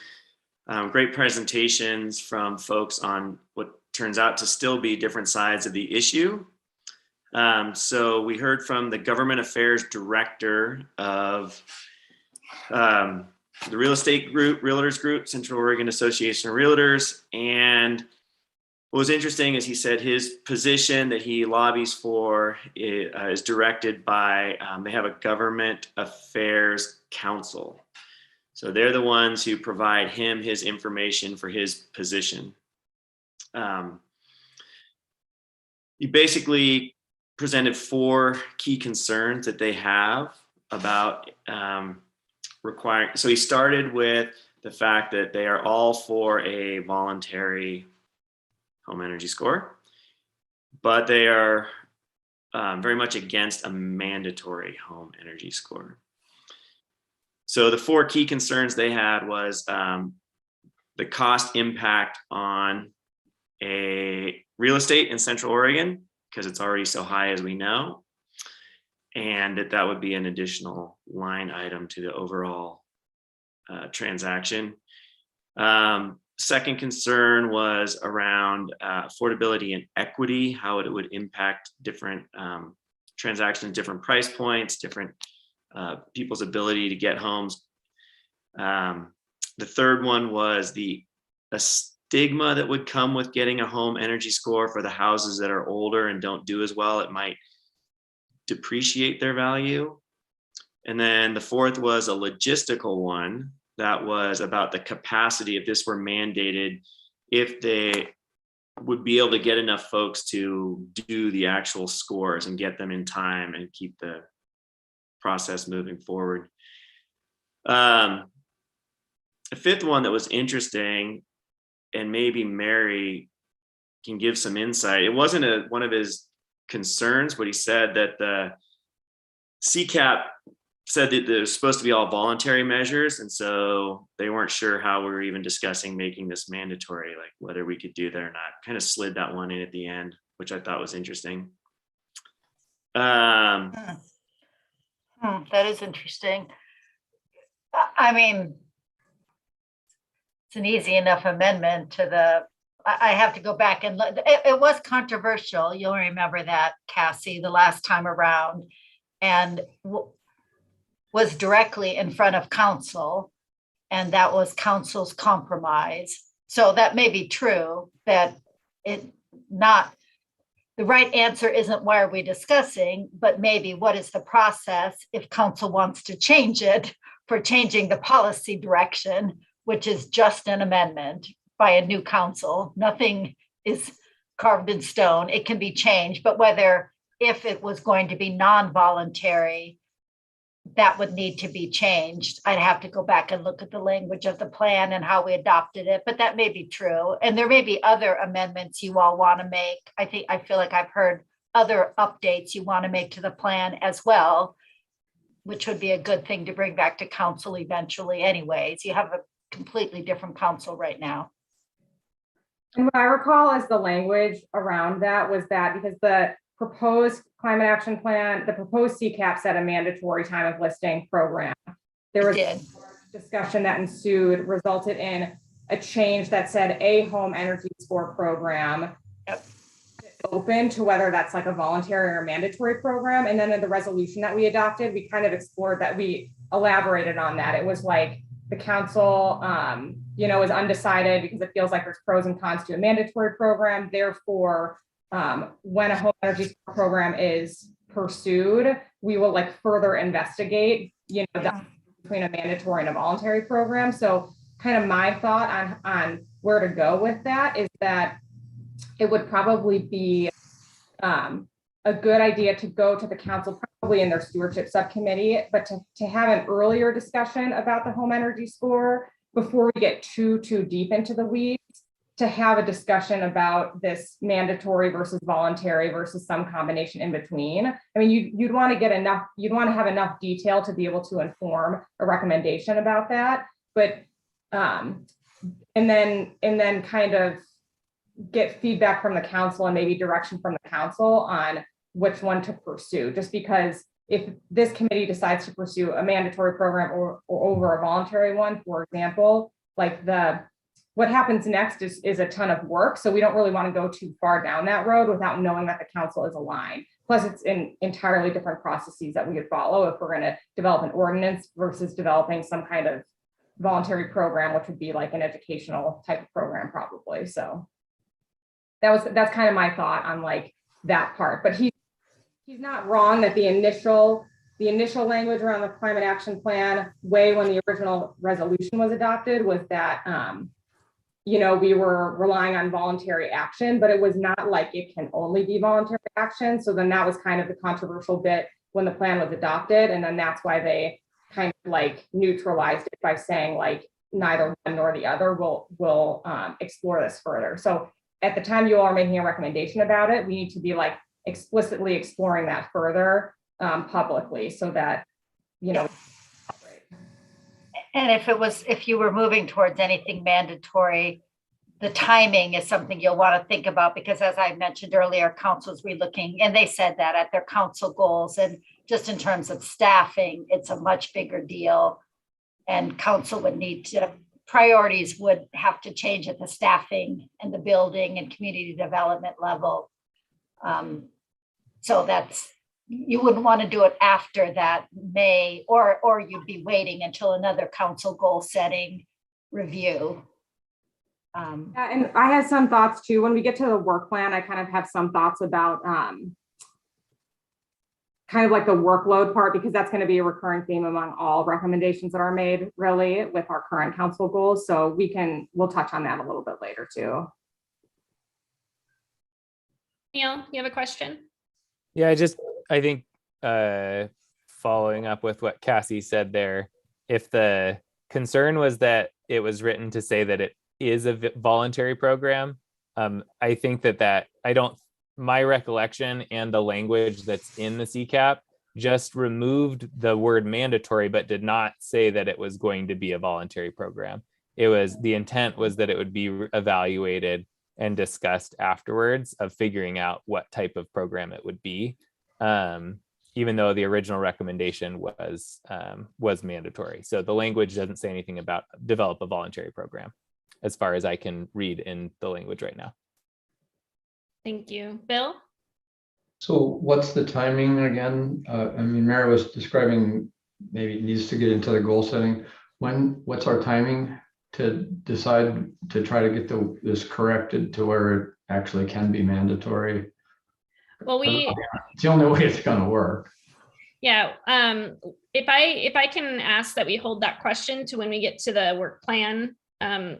great presentations from folks on what turns out to still be different sides of the issue. So we heard from the Government Affairs Director of the Real Estate Group, Realtors Group, Central Oregon Association of Realtors. And what was interesting is he said his position that he lobbies for is directed by, they have a Government Affairs Council. So they're the ones who provide him his information for his position. He basically presented 4 key concerns that they have about requiring. So he started with the fact that they are all for a voluntary home energy score, but they are very much against a mandatory home energy score. So the 4 key concerns they had was the cost impact on a real estate in Central Oregon, because it's already so high as we know, and that would be an additional line item to the overall transaction. Second concern was around affordability and equity, how it would impact different transactions, different price points, different people's ability to get homes. The third one was a stigma that would come with getting a home energy score for the houses that are older and don't do as well. It might depreciate their value. And then the fourth was a logistical one that was about the capacity, if this were mandated, if they would be able to get enough folks to do the actual scores and get them in time and keep the process moving forward. The fifth one that was interesting, and maybe Mary can give some insight. It wasn't one of his concerns, but he said that the CCAP said that it was supposed to be all voluntary measures, and so they weren't sure how we were even discussing making this mandatory, like whether we could do that or not. Kind of slid that one in at the end, which I thought was interesting. That is interesting. I mean, it's an easy enough amendment to I have to go back and look. It was controversial. You'll remember that, Cassie, the last time around, and was directly in front of council, and that was council's compromise. So that may be true, that the right answer isn't why are we discussing, but maybe what is the process if council wants to change it for changing the policy direction, which is just an amendment by a new council. Nothing is carved in stone. It can be changed, but if it was going to be non-voluntary, that would need to be changed. I'd have to go back and look at the language of the plan and how we adopted it, but that may be true. And there may be other amendments you all want to make. I feel like I've heard other updates you want to make to the plan as well, which would be a good thing to bring back to council eventually anyways. You have a completely different council right now. And what I recall as the language around that was that because the proposed climate action plan, the proposed CCAP set a mandatory time of listing program. There was a discussion that ensued, resulted in a change that said a home energy score program. Yep. Open to whether that's like a voluntary or mandatory program. And then in the resolution that we adopted, we kind of explored that, we elaborated on that. It was like the council, is undecided because it feels like there's pros and cons to a mandatory program. Therefore, when a home energy program is pursued, we will further investigate, between a mandatory and a voluntary program. So kind of my thought on where to go with that is that it would probably be a good idea to go to the council, probably in their stewardship subcommittee, but to have an earlier discussion about the home energy score before we get too deep into the weeds, to have a discussion about this mandatory versus voluntary versus some combination in between. I mean, you'd want to get enough, you'd want to have enough detail to be able to inform a recommendation about that. But and then kind of get feedback from the council and maybe direction from the council on which one to pursue. Just because if this committee decides to pursue a mandatory program or over a voluntary one, for example, like what happens next is a ton of work. So we don't really want to go too far down that road without knowing that the council is aligned. Plus it's in entirely different processes that we could follow if we're going to develop an ordinance versus developing some kind of voluntary program, which would be like an educational type of program probably. So that's kind of my thought on like that part. But he's not wrong that the initial language around the climate action plan way when the original resolution was adopted was that we were relying on voluntary action, but it was not like it can only be voluntary action. So then that was kind of the controversial bit when the plan was adopted. And then that's why they kind of like neutralized it by saying like neither one nor the other will explore this further. So at the time you all are making a recommendation about it, we need to be like explicitly exploring that further publicly so that, And if you were moving towards anything mandatory, the timing is something you'll want to think about, because as I mentioned earlier, council's relooking, and they said that at their council goals, and just in terms of staffing, it's a much bigger deal. And council would need to, priorities would have to change at the staffing and the building and community development level. So you wouldn't want to do it after that May, or you'd be waiting until another council goal setting review. Yeah, and I have some thoughts too. When we get to the work plan, I kind of have some thoughts about kind of like the workload part, because that's going to be a recurring theme among all recommendations that are made really with our current council goals. So we'll touch on that a little bit later too. Neil, you have a question? Yeah, I think following up with what Cassie said there, if the concern was that it was written to say that it is a voluntary program, I think that my recollection and the language that's in the CCAP just removed the word mandatory, but did not say that it was going to be a voluntary program. The intent was that it would be evaluated and discussed afterwards of figuring out what type of program it would be, even though the original recommendation was mandatory. So the language doesn't say anything about develop a voluntary program, as far as I can read in the language right now. Thank you. Bill? So what's the timing again? I mean, Mary was describing maybe it needs to get into the goal setting. What's our timing to decide to try to get this corrected to where it actually can be mandatory? Well, it's the only way it's going to work. Yeah. If I can ask that we hold that question to when we get to the work plan kind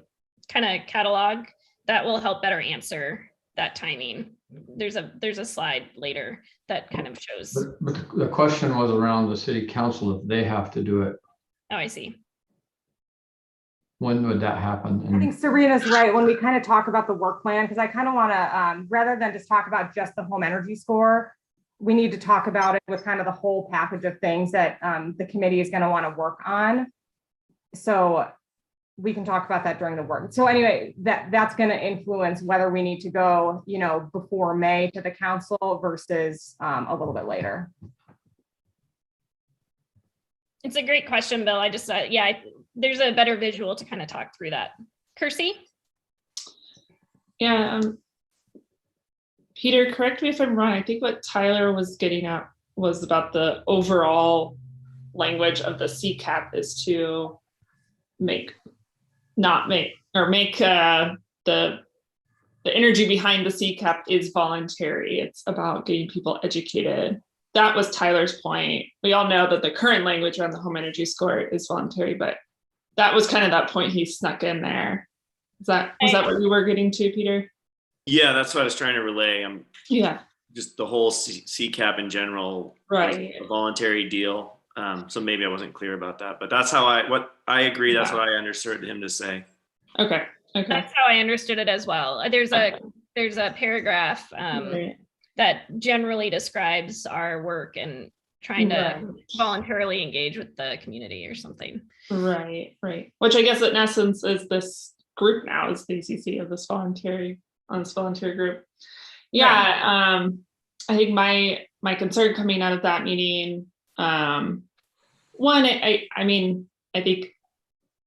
of catalog, that will help better answer that timing. There's a slide later that kind of shows. But the question was around the city council, if they have to do it. Oh, I see. When would that happen? I think Serena's right when we kind of talk about the work plan, because I kind of want to, rather than just talk about just the home energy score, we need to talk about it with kind of the whole package of things that the committee is going to want to work on. So we can talk about that during the work. So anyway, that's going to influence whether we need to go, before May to the council versus a little bit later. It's a great question, Bill. I just, there's a better visual to kind of talk through that. Kirsty? Yeah, Peter, correct me if I'm wrong. I think what Tyler was getting at was about the overall language of the CCAP is to make the energy behind the CCAP is voluntary. It's about getting people educated. That was Tyler's point. We all know that the current language around the home energy score is voluntary, but that was kind of that point he snuck in there. Was that what you were getting to, Peter? Yeah, that's what I was trying to relay. Yeah. Just the whole CCAP in general, right? A voluntary deal. So maybe I wasn't clear about that, but that's how I agree. That's what I understood him to say. Okay. Okay. That's how I understood it as well. There's a paragraph Right. that generally describes our work and trying to Right. voluntarily engage with the community or something. Right. Which I guess in essence is this group now, is the ACC of this volunteer group. Yeah. Right. I think my concern coming out of that meeting, one, I mean, I think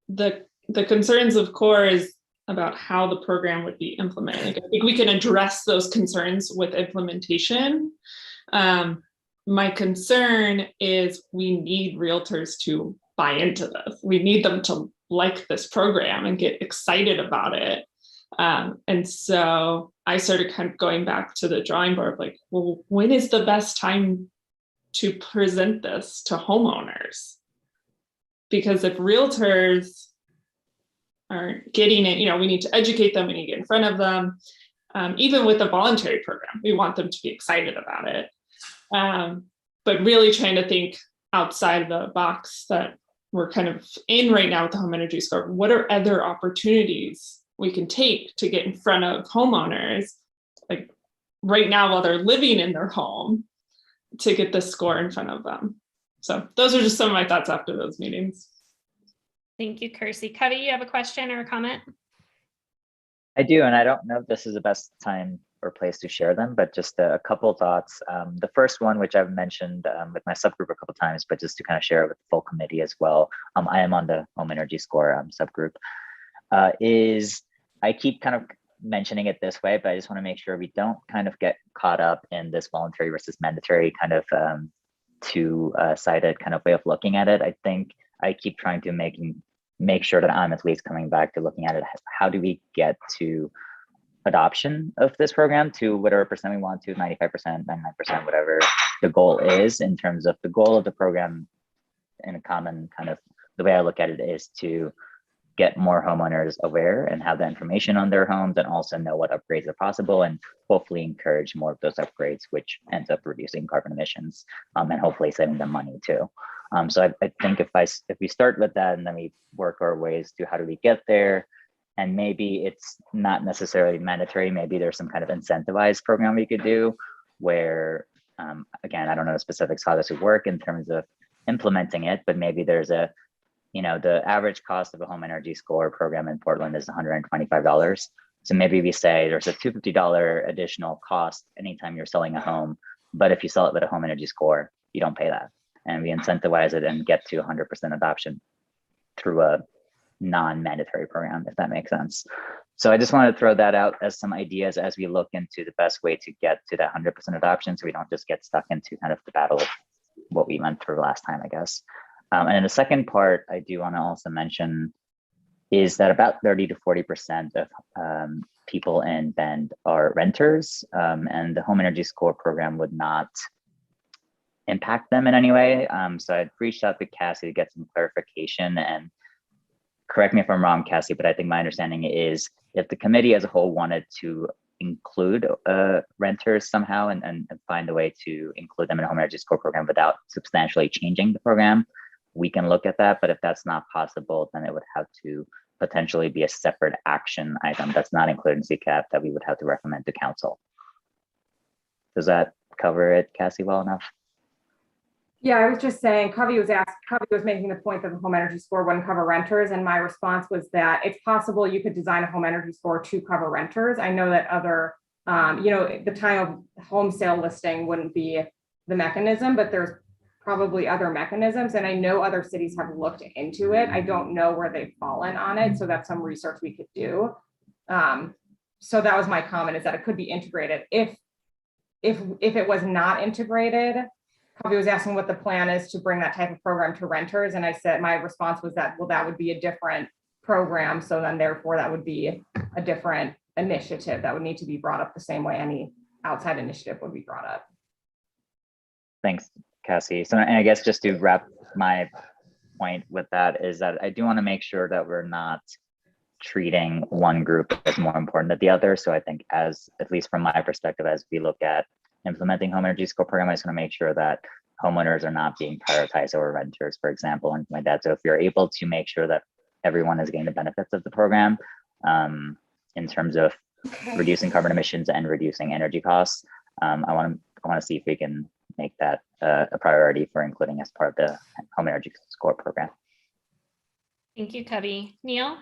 the concerns of CORE is about how the program would be implemented. I think we can address those concerns with implementation. My concern is we need realtors to buy into this. We need them to like this program and get excited about it. And so I started kind of going back to the drawing board, like, well, when is the best time to present this to homeowners? Because if realtors aren't getting it, we need to educate them, we need to get in front of them. Even with the voluntary program, we want them to be excited about it. But really trying to think outside the box that we're kind of in right now with the home energy score. What are other opportunities we can take to get in front of homeowners, like right now while they're living in their home, to get the score in front of them? So those are just some of my thoughts after those meetings. Thank you, Kirsty. Covey, you have a question or a comment? I do, and I don't know if this is the best time or place to share them, but just a couple thoughts. The first one, which I've mentioned with my subgroup a couple times, but just to kind of share it with the full committee as well. I am on the home energy score subgroup. Is I keep kind of mentioning it this way, but I just want to make sure we don't kind of get caught up in this voluntary versus mandatory kind of two-sided kind of way of looking at it. I think I keep trying to make sure that I'm at least coming back to looking at it. How do we get to adoption of this program to whatever percent we want to, 95%, 99%, whatever the goal is, in terms of the goal of the program in a common kind of, the way I look at it is to get more homeowners aware and have the information on their homes, and also know what upgrades are possible, and hopefully encourage more of those upgrades, which ends up reducing carbon emissions and hopefully saving them money too. So I think if we start with that and then we work our ways to how do we get there, and maybe it's not necessarily mandatory, maybe there's some kind of incentivized program we could do where, again, I don't know the specifics how this would work in terms of implementing it, but maybe there's the average cost of a home energy score program in Portland is $125. So maybe we say there's a $250 additional cost anytime you're selling a home, but if you sell it with a home energy score, you don't pay that. And we incentivize it and get to 100% adoption through a non-mandatory program, if that makes sense. So I just wanted to throw that out as some ideas as we look into the best way to get to that 100% adoption, so we don't just get stuck into kind of the battle of what we went through last time, I guess. And then the second part I do want to also mention is that about 30 to 40% of people in Bend are renters, and the home energy score program would not impact them in any way. So I'd reached out to Cassie to get some clarification, and correct me if I'm wrong, Cassie, but I think my understanding is if the committee as a whole wanted to include renters somehow and find a way to include them in a home energy score program without substantially changing the program, we can look at that. But if that's not possible, then it would have to potentially be a separate action item that's not included in CCAP that we would have to recommend to council. Does that cover it, Cassie, well enough? Yeah, I was just saying, Covey was making the point that the home energy score wouldn't cover renters, and my response was that it's possible you could design a home energy score to cover renters. I know that other, the time of home sale listing wouldn't be the mechanism, but there's probably other mechanisms, and I know other cities have looked into it. I don't know where they've fallen on it, so that's some research we could do. So that was my comment, is that it could be integrated. If it was not integrated, Covey was asking what the plan is to bring that type of program to renters. And I said, my response was that, well, that would be a different program. So then therefore that would be a different initiative that would need to be brought up the same way any outside initiative would be brought up. Thanks, Cassie. So, and I guess just to wrap my point with that is that I do want to make sure that we're not treating one group as more important than the other. So I think at least from my perspective, as we look at implementing home energy score program, I just want to make sure that homeowners are not being prioritized over renters, for example, and like that. So if you're able to make sure that everyone is getting the benefits of the program, in terms of reducing carbon emissions and reducing energy costs. I want to see if we can make that a priority for including as part of the home energy score program. Thank you, Cubby. Neil?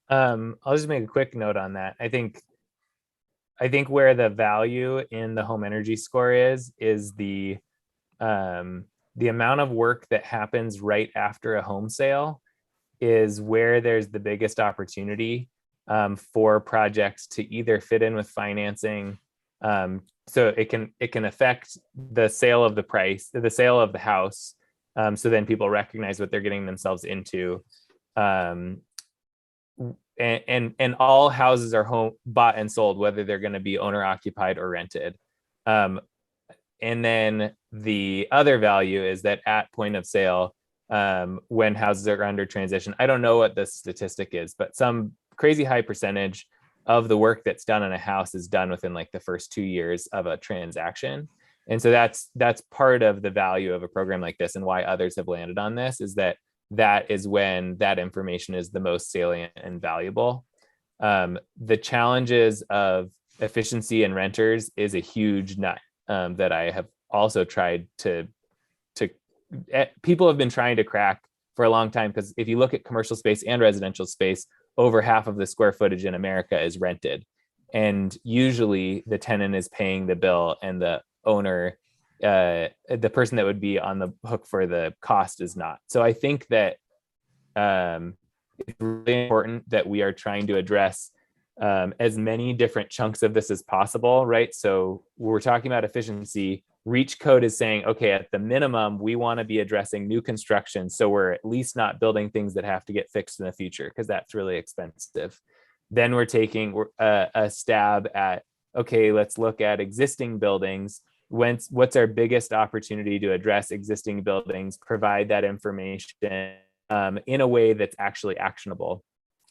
I'll just make a quick note on that. I think where the value in the home energy score is the amount of work that happens right after a home sale is where there's the biggest opportunity for projects to either fit in with financing. So it can affect the sale of the sale of the house. So then people recognize what they're getting themselves into. And all houses are bought and sold, whether they're going to be owner occupied or rented. And then the other value is that at point of sale, when houses are under transition, I don't know what the statistic is, but some crazy high percentage of the work that's done in a house is done within like the first 2 years of a transaction. And so that's part of the value of a program like this, and why others have landed on this, is that is when that information is the most salient and valuable. The challenges of efficiency in renters is a huge nut that I have also tried to people have been trying to crack for a long time, because if you look at commercial space and residential space, over half of the square footage in America is rented. And usually the tenant is paying the bill, and the owner, the person that would be on the hook for the cost, is not. So I think that it's really important that we are trying to address as many different chunks of this as possible, right? So we're talking about efficiency. Reach Code is saying, okay, at the minimum, we want to be addressing new construction, so we're at least not building things that have to get fixed in the future, because that's really expensive. Then we're taking a stab at, okay, let's look at existing buildings. What's our biggest opportunity to address existing buildings, provide that information in a way that's actually actionable.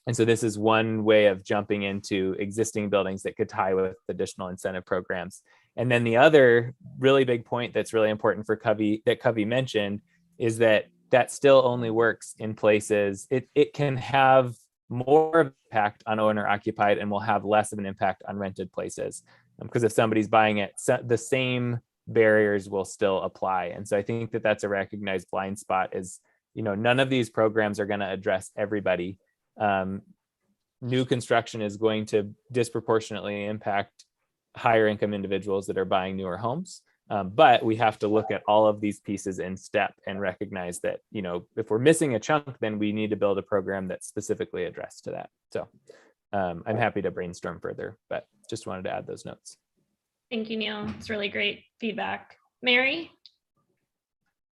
And so this is one way of jumping into existing buildings that could tie with additional incentive programs. And then the other really big point that's really important for Covey, that Covey mentioned, is that still only works in places, it can have more of an impact on owner occupied and will have less of an impact on rented places. Because if somebody's buying it, the same barriers will still apply. And so I think that that's a recognized blind spot, is, none of these programs are going to address everybody. New construction is going to disproportionately impact higher income individuals that are buying newer homes. But we have to look at all of these pieces in step and recognize that, if we're missing a chunk, then we need to build a program that's specifically addressed to that. So I'm happy to brainstorm further, but just wanted to add those notes. Thank you, Neil. It's really great feedback. Mary?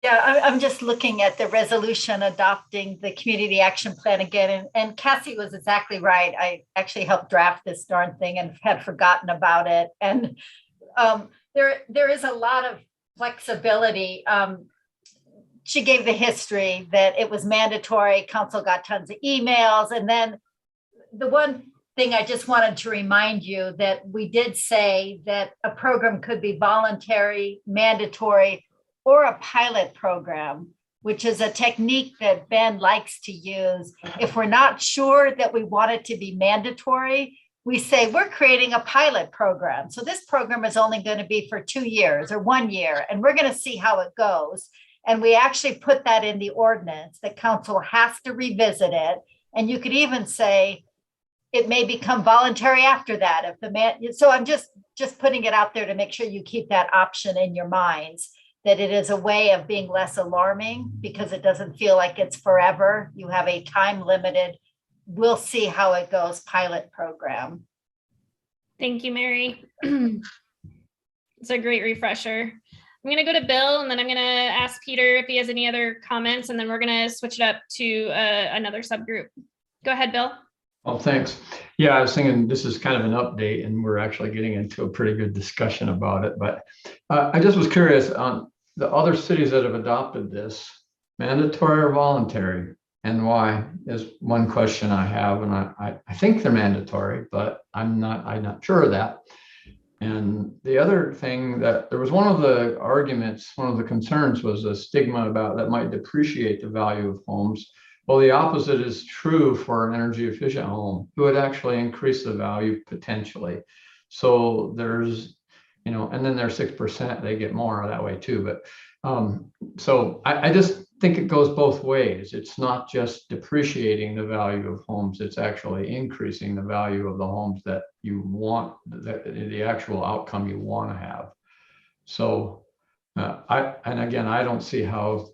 Yeah, I'm just looking at the resolution adopting the community action plan again. And Cassie was exactly right. I actually helped draft this darn thing and had forgotten about it. And there is a lot of flexibility. She gave the history that it was mandatory. Council got tons of emails. And then the one thing I just wanted to remind you that we did say that a program could be voluntary, mandatory, or a pilot program, which is a technique that Ben likes to use. If we're not sure that we want it to be mandatory, we say we're creating a pilot program. So this program is only going to be for 2 years or 1 year, and we're going to see how it goes. And we actually put that in the ordinance. The council has to revisit it. And you could even say it may become voluntary after that. So I'm just putting it out there to make sure you keep that option in your minds, that it is a way of being less alarming, because it doesn't feel like it's forever. You have a time limited, we'll see how it goes pilot program. Thank you, Mary. It's a great refresher. I'm going to go to Bill, and then I'm going to ask Peter if he has any other comments, and then we're going to switch it up to another subgroup. Go ahead, Bill. Oh, thanks. Yeah, I was thinking this is kind of an update, and we're actually getting into a pretty good discussion about it. But I just was curious on the other cities that have adopted this, mandatory or voluntary, and why is one question I have. And I think they're mandatory, but I'm not sure of that. And the other thing, that there was one of the arguments, one of the concerns was a stigma about that might depreciate the value of homes. Well, the opposite is true for an energy efficient home. It would actually increase the value potentially. So there's, and then they're 6%, they get more that way too. But so I just think it goes both ways. It's not just depreciating the value of homes, it's actually increasing the value of the homes that you want, the actual outcome you want to have. So I don't see how,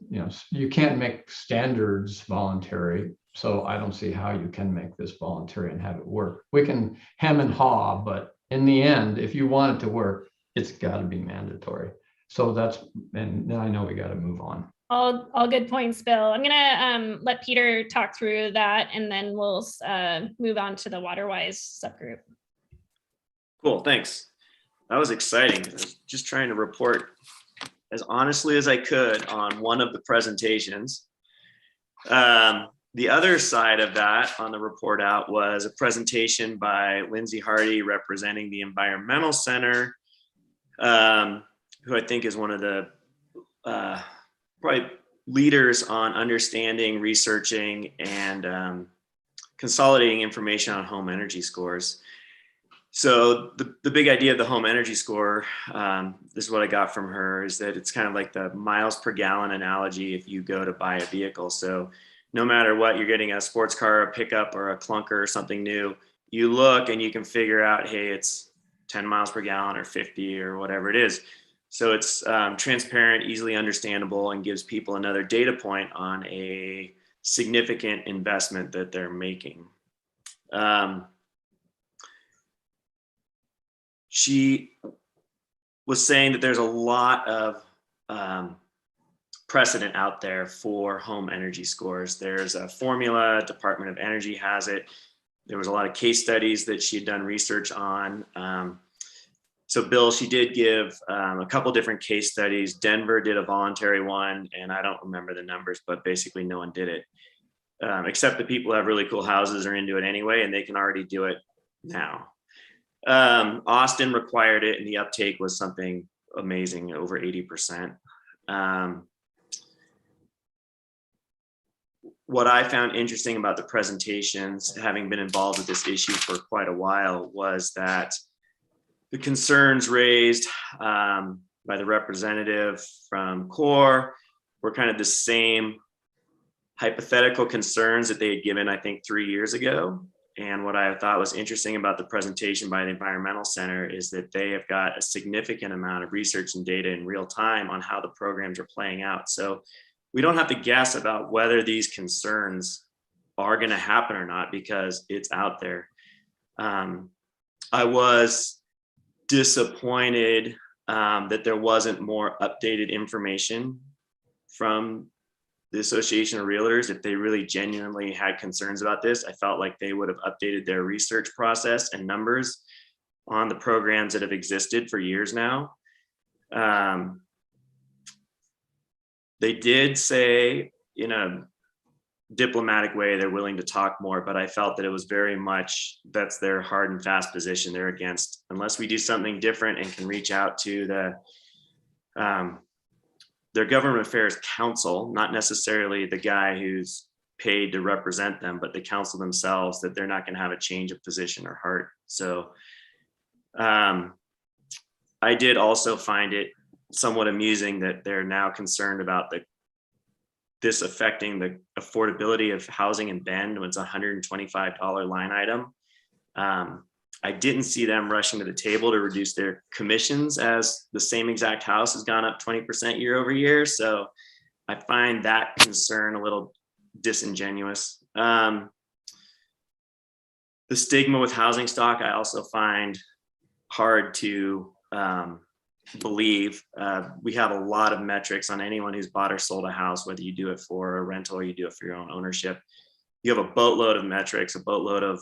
you can't make standards voluntary. So I don't see how you can make this voluntary and have it work. We can hem and haw, but in the end, if you want it to work, it's got to be mandatory. So and I know we got to move on. All good points, Bill. I'm gonna let Peter talk through that, and then we'll move on to the WaterWise subgroup. Cool, thanks. That was exciting. I was just trying to report as honestly as I could on one of the presentations. The other side of that on the report out was a presentation by Lindsay Hardy representing the Environmental Center, who I think is one of the probably leaders on understanding, researching, and consolidating information on home energy scores. So the big idea of the home energy score, this is what I got from her, is that it's kind of like the miles per gallon analogy if you go to buy a vehicle. So no matter what, you're getting a sports car, a pickup, or a clunker or something new, you look and you can figure out, hey, it's 10 miles per gallon or 50 or whatever it is. So it's transparent, easily understandable, and gives people another data point on a significant investment that they're making. She was saying that there's a lot of precedent out there for home energy scores. There's a formula, Department of Energy has it. There was a lot of case studies that she had done research on. So Bill, she did give a couple different case studies. Denver did a voluntary one, and I don't remember the numbers, but basically no one did it, except the people who have really cool houses are into it anyway, and they can already do it now. Austin required it, and the uptake was something amazing, over 80%. What I found interesting about the presentations, having been involved with this issue for quite a while, was that the concerns raised by the representative from CORE were kind of the same hypothetical concerns that they had given, I think, 3 years ago. And what I thought was interesting about the presentation by the Environmental Center is that they have got a significant amount of research and data in real time on how the programs are playing out. So we don't have to guess about whether these concerns are going to happen or not, because it's out there. I was disappointed that there wasn't more updated information from the Association of Realtors. If they really genuinely had concerns about this, I felt like they would have updated their research process and numbers on the programs that have existed for years now. They did say in a diplomatic way they're willing to talk more, but I felt that it was very much, that's their hard and fast position. They're against, unless we do something different and can reach out to their government affairs counsel, not necessarily the guy who's paid to represent them, but the council themselves, that they're not going to have a change of position or heart. So I did also find it somewhat amusing that they're now concerned about this affecting the affordability of housing in Bend when it's a $125 line item. I didn't see them rushing to the table to reduce their commissions, as the same exact house has gone up 20% year over year. So I find that concern a little disingenuous. The stigma with housing stock, I also find hard to believe. We have a lot of metrics on anyone who's bought or sold a house, whether you do it for a rental or you do it for your own ownership. You have a boatload of metrics, a boatload of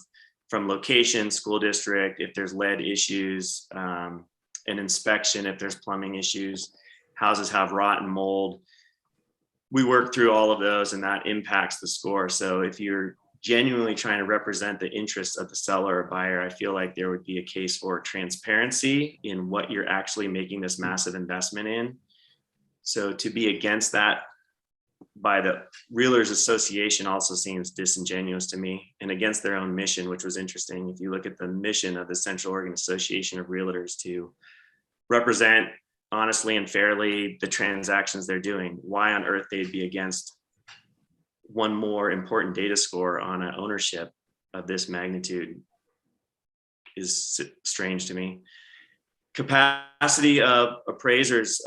from location, school district, if there's lead issues, an inspection, if there's plumbing issues, houses have rot and mold. We work through all of those, and that impacts the score. So if you're genuinely trying to represent the interests of the seller or buyer, I feel like there would be a case for transparency in what you're actually making this massive investment in. So to be against that by the Realtors Association also seems disingenuous to me and against their own mission, which was interesting. If you look at the mission of the Central Oregon Association of Realtors to represent honestly and fairly the transactions they're doing, why on earth they'd be against one more important data score on an ownership of this magnitude is strange to me. Capacity of appraisers,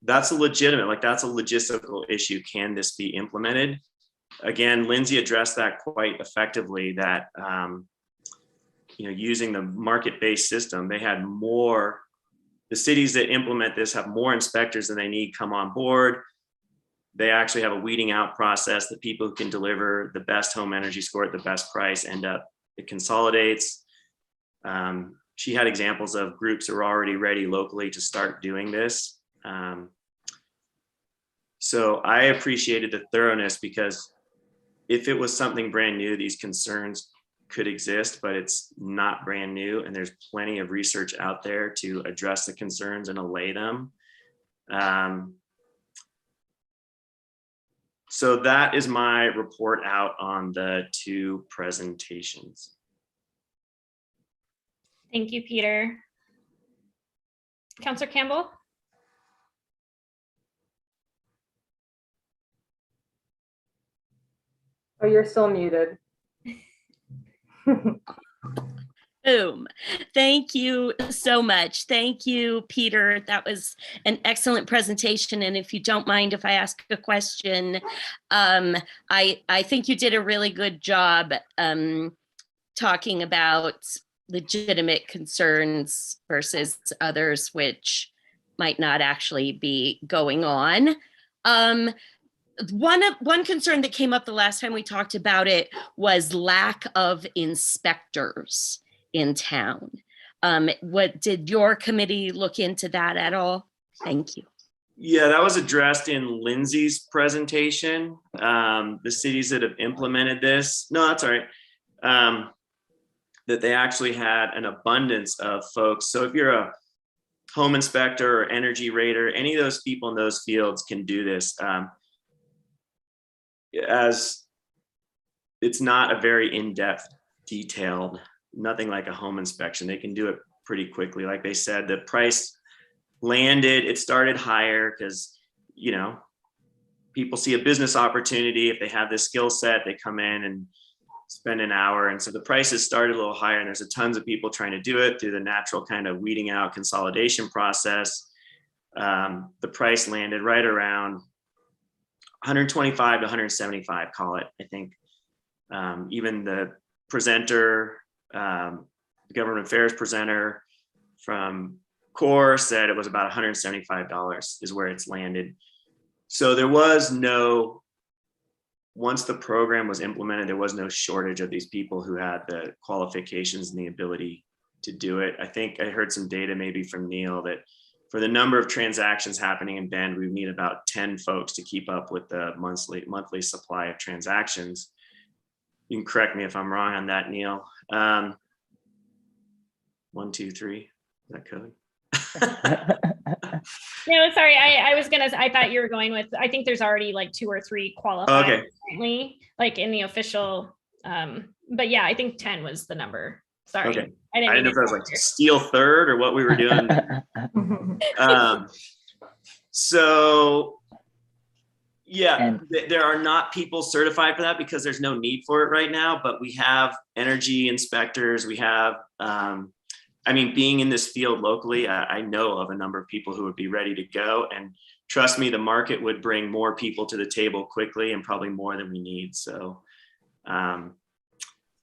that's a legitimate, like that's a logistical issue. Can this be implemented? Again, Lindsay addressed that quite effectively, that using the market-based system, they had more, the cities that implement this have more inspectors than they need come on board. They actually have a weeding out process that people who can deliver the best home energy score at the best price end up, it consolidates. She had examples of groups that were already ready locally to start doing this. So I appreciated the thoroughness, because if it was something brand new, these concerns could exist, but it's not brand new. And there's plenty of research out there to address the concerns and allay them. So that is my report out on the two presentations. Thank you, Peter. Councilor Campbell? Oh, you're still muted. Boom. Thank you so much. Thank you, Peter. That was an excellent presentation. And if you don't mind if I ask a question, I think you did a really good job talking about legitimate concerns versus others which might not actually be going on. One concern that came up the last time we talked about it was lack of inspectors in town. What did your committee look into that at all? Thank you. Yeah, that was addressed in Lindsay's presentation. The cities that have implemented this, no, that's all right. That they actually had an abundance of folks. So if you're a home inspector or energy rater, any of those people in those fields can do this. As it's not a very in-depth, detailed, nothing like a home inspection. They can do it pretty quickly. Like they said, the price landed, it started higher because, people see a business opportunity. If they have this skill set, they come in and spend an hour. And so the prices started a little higher, and there's a tons of people trying to do it through the natural kind of weeding out consolidation process. The price landed right around 125 to 175, call it. I think even the presenter, the government affairs presenter from CORE said it was about $175 is where it's landed. So there was no, once the program was implemented, there was no shortage of these people who had the qualifications and the ability to do it. I think I heard some data maybe from Neil that for the number of transactions happening in Bend, we need about 10 folks to keep up with the monthly supply of transactions. You can correct me if I'm wrong on that, Neil. 1, 2, 3, is that code? No, sorry. I thought you were going with, I think there's already like 2 or 3 qualified currently, like in the official, but yeah, I think 10 was the number. Sorry. Okay. I didn't know if it was like steel third or what we were doing. So yeah, there are not people certified for that because there's no need for it right now, but we have energy inspectors. We have, being in this field locally, I know of a number of people who would be ready to go, and trust me, the market would bring more people to the table quickly and probably more than we need. So,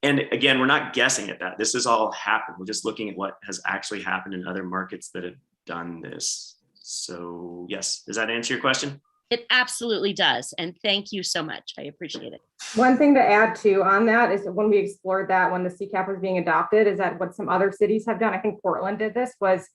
and again, we're not guessing at that. This has all happened. We're just looking at what has actually happened in other markets that have done this. So yes, does that answer your question? It absolutely does. And thank you so much. I appreciate it. One thing to add too on that is when we explored that when the CCAP was being adopted, is that what some other cities have done, I think Portland did this, was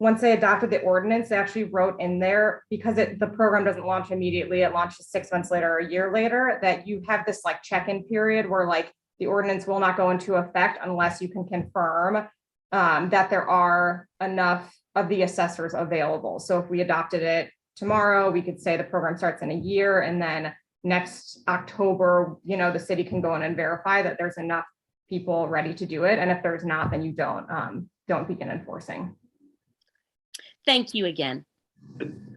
once they adopted the ordinance, they actually wrote in there, because the program doesn't launch immediately, it launches 6 months later or a year later, that you have this like check-in period where like the ordinance will not go into effect unless you can confirm that there are enough of the assessors available. So if we adopted it tomorrow. We could say the program starts in a year, and then next October, the city can go in and verify that there's enough people ready to do it. And if there's not, then you don't begin enforcing. Thank you again.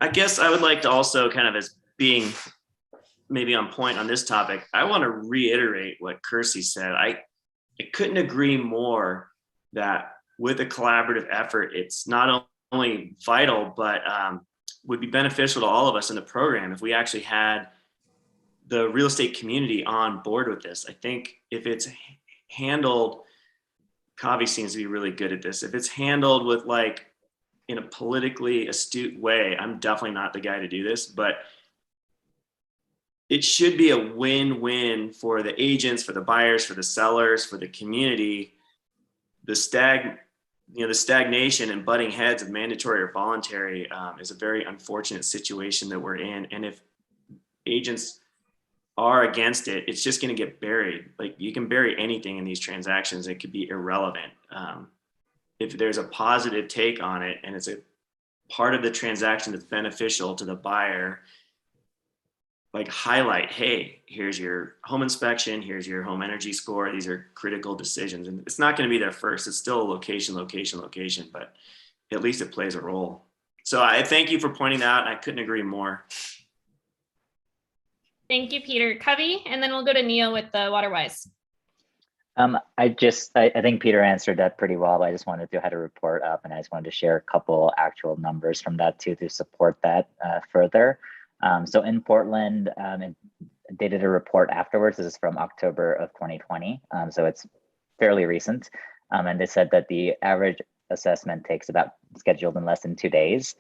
I guess I would like to also, kind of as being maybe on point on this topic, I want to reiterate what Kersey said. I couldn't agree more that with a collaborative effort, it's not only vital, but would be beneficial to all of us in the program if we actually had the real estate community on board with this. I think if it's handled, Kavi seems to be really good at this. If it's handled with in a politically astute way, I'm definitely not the guy to do this, but it should be a win-win for the agents, for the buyers, for the sellers, for the community. The stagnation and butting heads of mandatory or voluntary is a very unfortunate situation that we're in. And if agents are against it, it's just going to get buried. You can bury anything in these transactions. It could be irrelevant. If there's a positive take on it and it's a part of the transaction that's beneficial to the buyer, highlight, hey, here's your home inspection, here's your home energy score. These are critical decisions. And it's not going to be there first. It's still location, but at least it plays a role. So I thank you for pointing that out. And I couldn't agree more. Thank you, Peter. Covey, and then we'll go to Neil with the WaterWise. I think Peter answered that pretty well, but I just wanted to have a report up, and I just wanted to share a couple actual numbers from that too to support that further. So in Portland, they did a report afterwards. This is from October of 2020. So it's fairly recent. And they said that the average assessment takes scheduled in less than 2 days.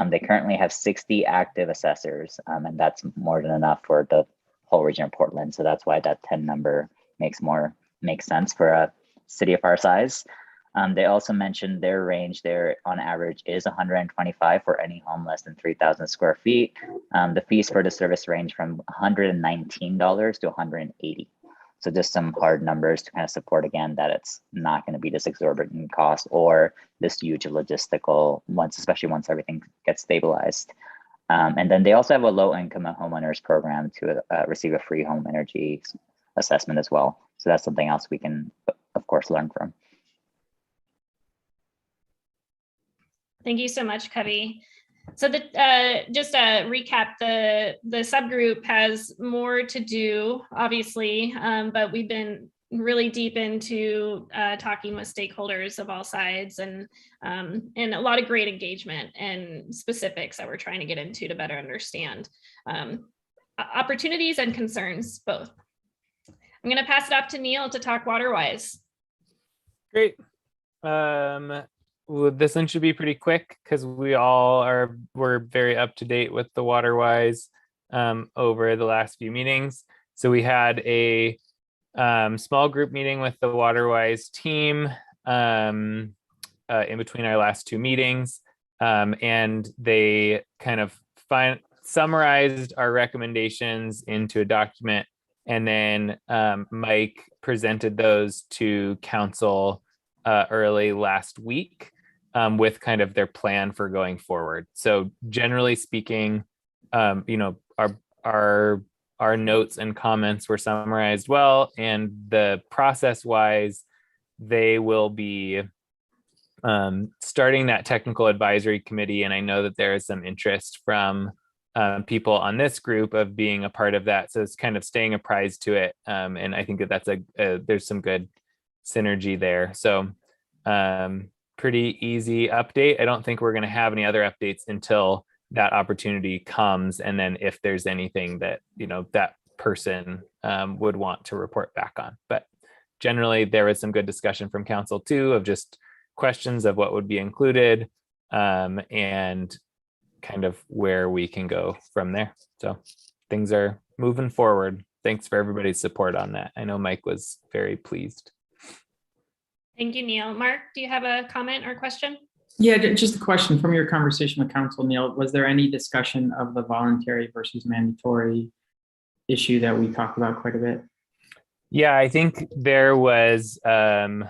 They currently have 60 active assessors, and that's more than enough for the whole region of Portland. So that's why that 10 number makes sense for a city of our size. They also mentioned their range there on average is $125 for any home less than 3,000 square feet. The fees for the service range from $119 to $180. So just some hard numbers to kind of support again that it's not going to be this exorbitant cost or this huge logistical especially once everything gets stabilized. And then they also have a low income homeowners program to receive a free home energy assessment as well. So that's something else we can, of course, learn from. Thank you so much, Covey. So just to recap, the subgroup has more to do, obviously, but we've been really deep into talking with stakeholders of all sides and a lot of great engagement and specifics that we're trying to get into to better understand opportunities and concerns, both. I'm going to pass it off to Neil to talk WaterWise. Great. Well, this one should be pretty quick because we're very up to date with the WaterWise over the last few meetings. So we had a small group meeting with the WaterWise team in between our last two meetings, and they kind of summarized our recommendations into a document, and then Mike presented those to council early last week with kind of their plan for going forward. So generally speaking, our notes and comments were summarized well, and the process wise, they will be starting that technical advisory committee. And I know that there is some interest from people on this group of being a part of that. So it's kind of staying apprised to it. And I think that that's there's some good synergy there. So pretty easy update. I don't think we're going to have any other updates until that opportunity comes. And then if there's anything that, that person would want to report back on. But generally there was some good discussion from council too, of just questions of what would be included and kind of where we can go from there. So things are moving forward. Thanks for everybody's support on that. I know Mike was very pleased. Thank you, Neil. Mark, do you have a comment or question? Yeah, just a question from your conversation with council, Neil. Was there any discussion of the voluntary versus mandatory issue that we talked about quite a bit? Yeah, I think there was, Mike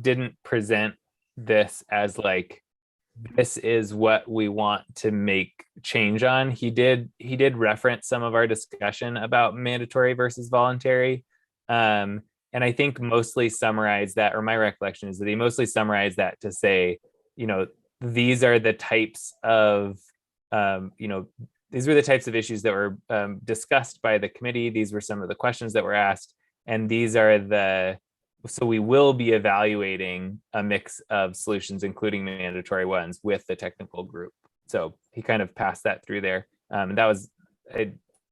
didn't present this as like this is what we want to make change on. He did reference some of our discussion about mandatory versus voluntary. And I think mostly summarized that, or my recollection is that he mostly summarized that to say, these are the types of, these were the types of issues that were discussed by the committee. These were some of the questions that were asked. And these are so we will be evaluating a mix of solutions, including mandatory ones, with the technical group. So he kind of passed that through there. And that was,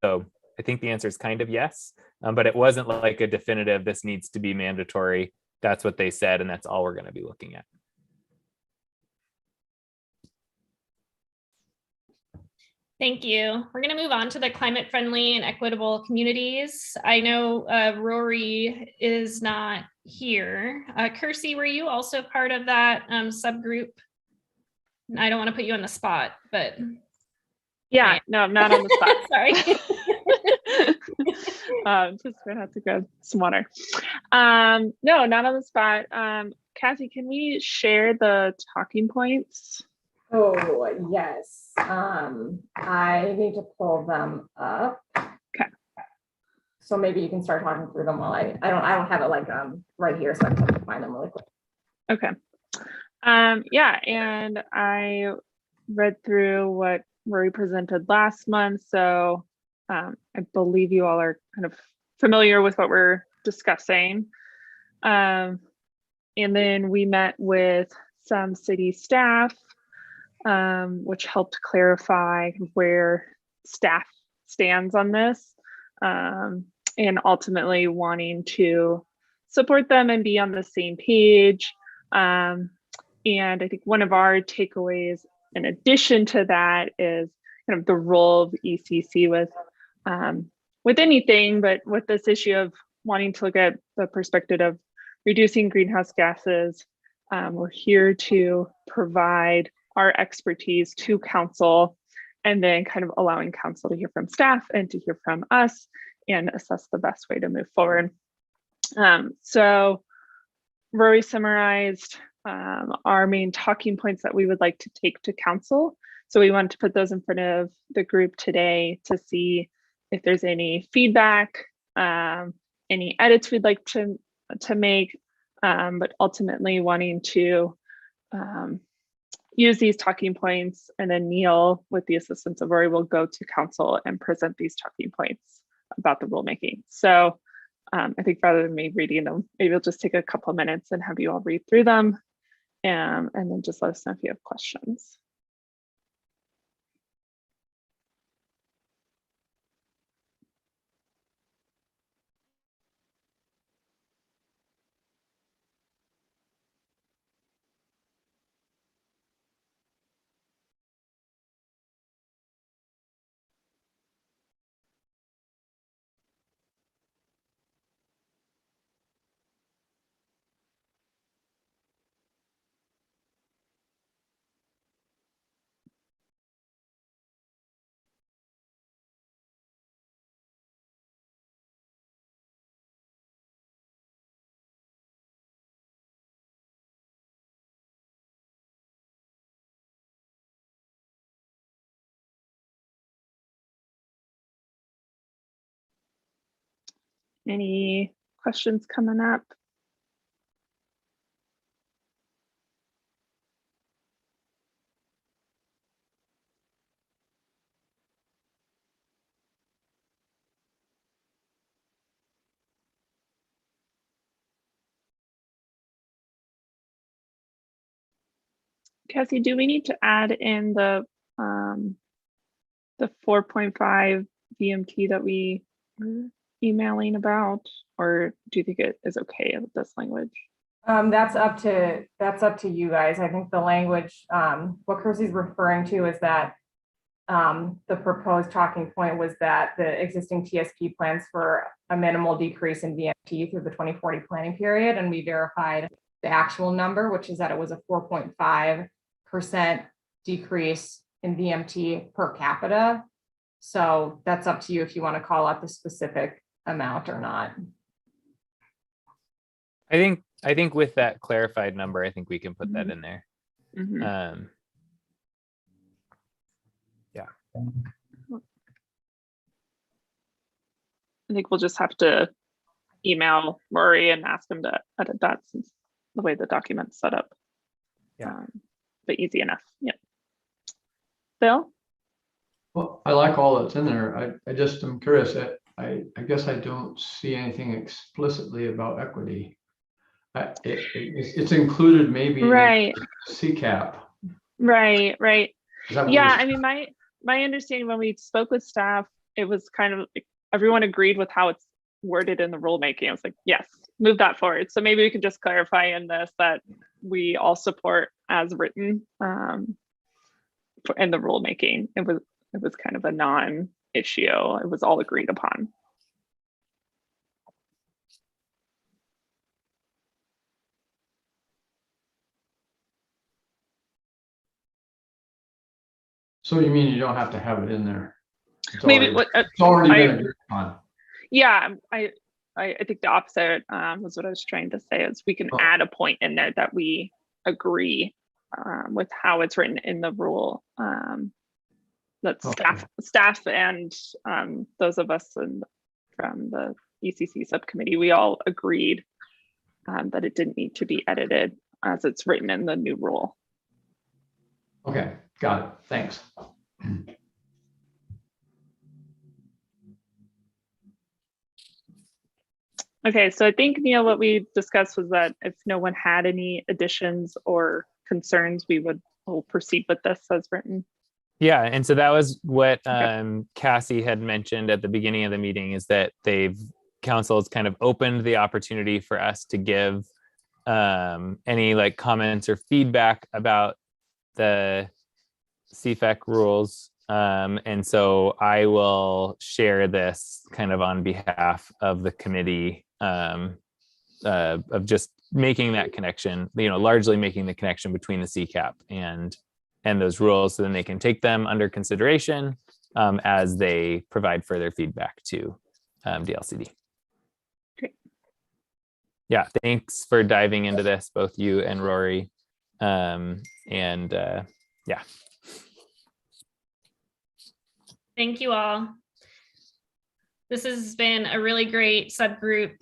so I think the answer is kind of yes, but it wasn't like a definitive, this needs to be mandatory. That's what they said, and that's all we're going to be looking at. Thank you. We're going to move on to the climate friendly and equitable communities. I know Rory is not here. Kirsty, were you also part of that subgroup? I don't want to put you on the spot, but. Yeah, no, I'm not on the spot. Sorry. Just gonna have to grab some water. No, not on the spot. Cassie, can we share the talking points? Oh, yes. I need to pull them up. Okay. So maybe you can start talking through them while I don't have it like right here, so I can find them really quick. Okay. Yeah, and I read through what Rory presented last month, so I believe you all are kind of familiar with what we're discussing. And then we met with some city staff, which helped clarify where staff stands on this, and ultimately wanting to support them and be on the same page. And I think one of our takeaways in addition to that is kind of the role of ECC with anything, but with this issue of wanting to look at the perspective of reducing greenhouse gases. We're here to provide our expertise to council, and then kind of allowing council to hear from staff and to hear from us and assess the best way to move forward. So Rory summarized our main talking points that we would like to take to council. So we wanted to put those in front of the group today to see if there's any feedback, any edits we'd like to make, but ultimately wanting to use these talking points, and then Neil, with the assistance of Rory, will go to council and present these talking points about the rulemaking. So I think rather than me reading them, maybe I'll just take a couple of minutes and have you all read through them, and then just let us know if you have questions. Any questions coming up? Cassie, do we need to add in the 4.5 VMT that we were emailing about, or do you think it is okay with this language? That's up to you guys. I think the language, what Kirsty's referring to is that the proposed talking point was that the existing TSP plans for a minimal decrease in VMT through the 2040 planning period, and we verified the actual number, which is that it was a 4.5% decrease in VMT per capita. So that's up to you if you want to call out the specific amount or not. I think with that clarified number, I think we can put that in there. I think we'll just have to email Rory and ask him to edit that since the way the document's set up. Yeah. But easy enough. Yep. Bill? Well, I like all that's in there. I just am curious. I guess I don't see anything explicitly about equity. It's included maybe Right. in CCAP. Right. Yeah, I I mean, my understanding when we spoke with staff, it was kind of like everyone agreed with how it's worded in the rulemaking. I was like, yes, move that forward. So maybe we can just clarify in this that we all support as written in the rulemaking. It was kind of a non-issue. It was all agreed upon. So you mean you don't have to have it in there? It's Maybe it's already been agreed upon. Yeah, I think the opposite was what I was trying to say is we can add a point in there that we agree with how it's written in the rule. That staff and those of us from the ECC subcommittee, we all agreed that it didn't need to be edited as it's written in the new rule. Okay, got it. Thanks. Okay, so I think, Neil, what we discussed was that if no one had any additions or concerns, we'll proceed with this as written. Yeah, and so that was what Cassie had mentioned at the beginning of the meeting, is that council has kind of opened the opportunity for us to give any like comments or feedback about the CFEC rules. And so I will share this kind of on behalf of the committee of just making that connection, largely making the connection between the CCAP and those rules, so then they can take them under consideration as they provide further feedback to DLCD. Great. Yeah, thanks for diving into this, both you and Rory. Yeah. Thank you all. This has been a really great subgroup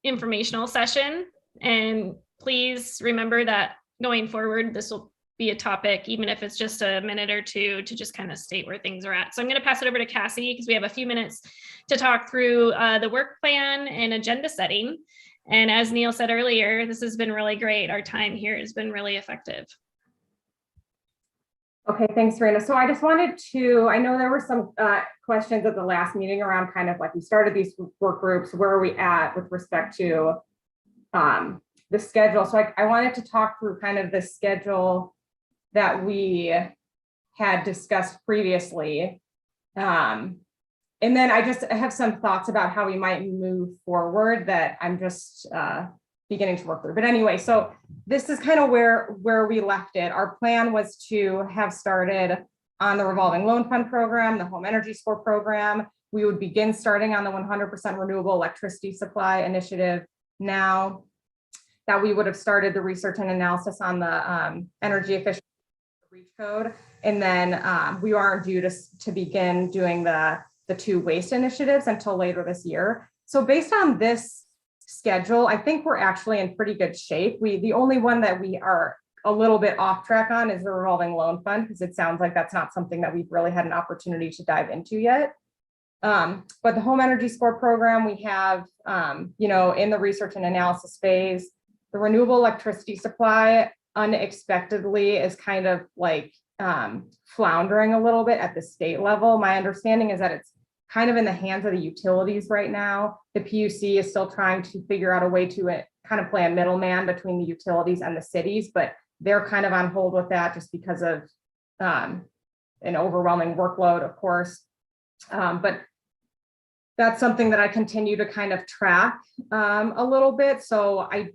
informational session. And please remember that going forward, this will be a topic, even if it's just a minute or two, to just kind of state where things are at. So I'm going to pass it over to Cassie because we have a few minutes to talk through the work plan and agenda setting. And as Neil said earlier, this has been really great. Our time here has been really effective. Okay, thanks, Rena. So I just wanted to, I know there were some questions at the last meeting around kind of like we started these work groups, where are we at with respect to the schedule. So I wanted to talk through kind of the schedule that we had discussed previously. And then I have some thoughts about how we might move forward that I'm just beginning to work through. But anyway, so this is kind of where we left it. Our plan was to have started on the revolving loan fund program, the home energy score program. We would begin starting on the 100% renewable electricity supply initiative now, that we would have started the research and analysis on the energy efficiency reach code. And then we aren't due to begin doing the two waste initiatives until later this year. So based on this schedule, I think we're actually in pretty good shape. The only one that we are a little bit off track on is the revolving loan fund, because it sounds like that's not something that we've really had an opportunity to dive into yet. But the home energy score program, we have, in the research and analysis phase. The renewable electricity supply unexpectedly is kind of like floundering a little bit at the state level. My understanding is that it's kind of in the hands of the utilities right now. The PUC is still trying to figure out a way to kind of play a middleman between the utilities and the cities, but they're kind of on hold with that just because of an overwhelming workload, of course. But that's something that I continue to kind of track a little bit. So I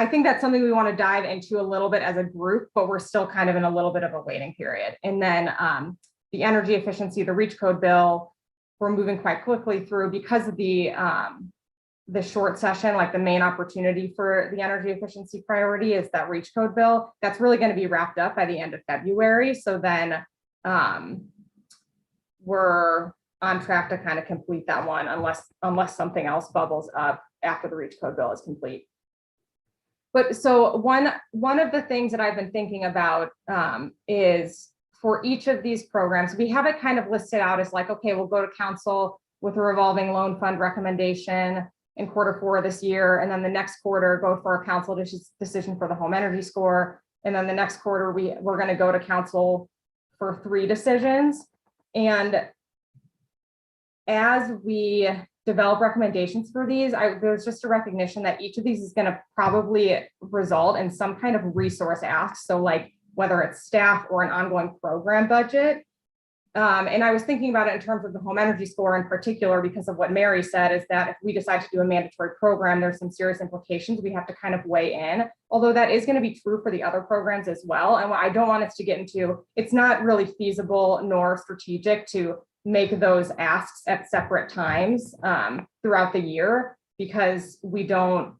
think that's something we want to dive into a little bit as a group, but we're still kind of in a little bit of a waiting period. And then the energy efficiency, the reach code bill, we're moving quite quickly through because of the the short session, like the main opportunity for the energy efficiency priority is that reach code bill. That's really going to be wrapped up by the end of February. So then we're on track to kind of complete that one unless something else bubbles up after the reach code bill is complete. But so one of the things that I've been thinking about is for each of these programs, we have it kind of listed out as like, okay, we'll go to council with a revolving loan fund recommendation in Q4 this year. And then the next quarter go for a council decision for the home energy score. And then the next quarter, we're going to go to council for 3 decisions. And as we develop recommendations for these, there's just a recognition that each of these is going to probably result in some kind of resource ask. So like whether it's staff or an ongoing program budget. And I was thinking about it in terms of the home energy score in particular, because of what Mary said, is that if we decide to do a mandatory program, there's some serious implications we have to kind of weigh in, although that is going to be true for the other programs as well. And what I don't want us to get into, it's not really feasible nor strategic to make those asks at separate times throughout the year, because we don't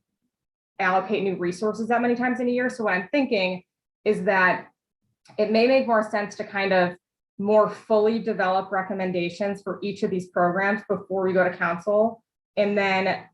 allocate new resources that many times in a year. So what I'm thinking is that it may make more sense to kind of more fully develop recommendations for each of these programs before we go to council. And then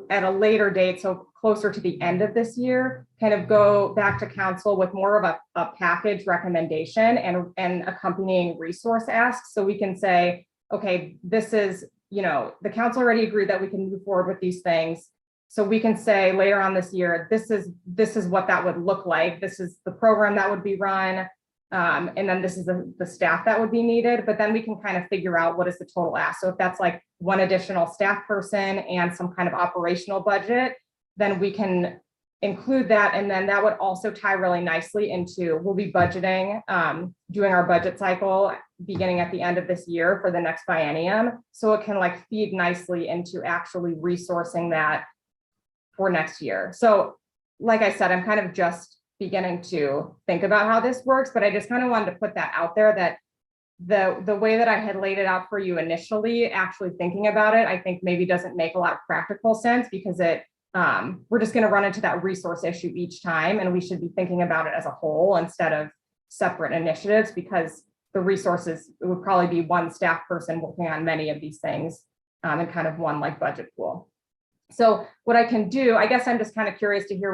at a later date, so closer to the end of this year, kind of go back to council with more of a package recommendation and accompanying resource asks. So we can say, okay, this is, the council already agreed that we can move forward with these things. So we can say later on this year, this is what that would look like. This is the program that would be run. And then this is the staff that would be needed, but then we can kind of figure out what is the total ask. So if that's like one additional staff person and some kind of operational budget, then we can include that. And then that would also tie really nicely into, we'll be budgeting, doing our budget cycle beginning at the end of this year for the next biennium. So it can like feed nicely into actually resourcing that for next year. So like I said, I'm kind of just beginning to think about how this works, but I just kind of wanted to put that out there, that the way that I had laid it out for you initially, actually thinking about it, I think maybe doesn't make a lot of practical sense, because we're just going to run into that resource issue each time, and we should be thinking about it as a whole instead of separate initiatives, because the resources, it would probably be one staff person working on many of these things and kind of one like budget pool. So what I can do, I guess I'm just kind of curious to hear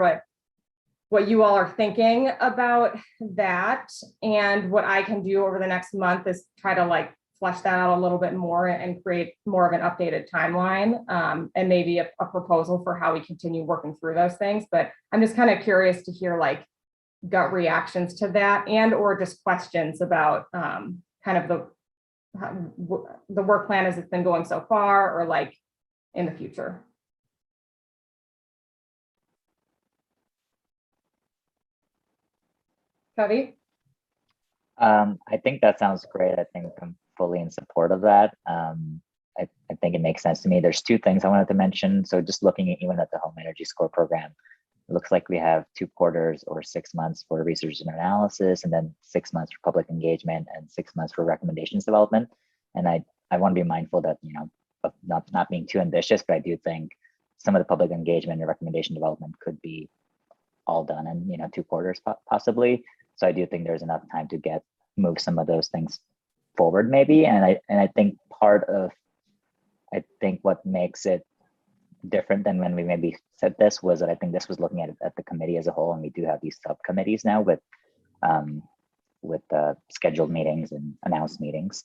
what you all are thinking about that. And what I can do over the next month is try to like flesh that out a little bit more and create more of an updated timeline and maybe a proposal for how we continue working through those things. But I'm just kind of curious to hear like gut reactions to that, and or just questions about kind of the work plan as it's been going so far, or like in the future. Cody? I think that sounds great. I think I'm fully in support of that. I think it makes sense to me. There's 2 things I wanted to mention. So just looking at even at the home energy score program, it looks like we have 2 quarters or 6 months for research and analysis, and then 6 months for public engagement and 6 months for recommendations development. And I want to be mindful that, of not being too ambitious, but I do think some of the public engagement and recommendation development could be all done in 2 quarters possibly. So I do think there's enough time to move some of those things forward maybe. And I think what makes it different than when we maybe said this was that I think this was looking at the committee as a whole, and we do have these subcommittees now with scheduled meetings and announced meetings.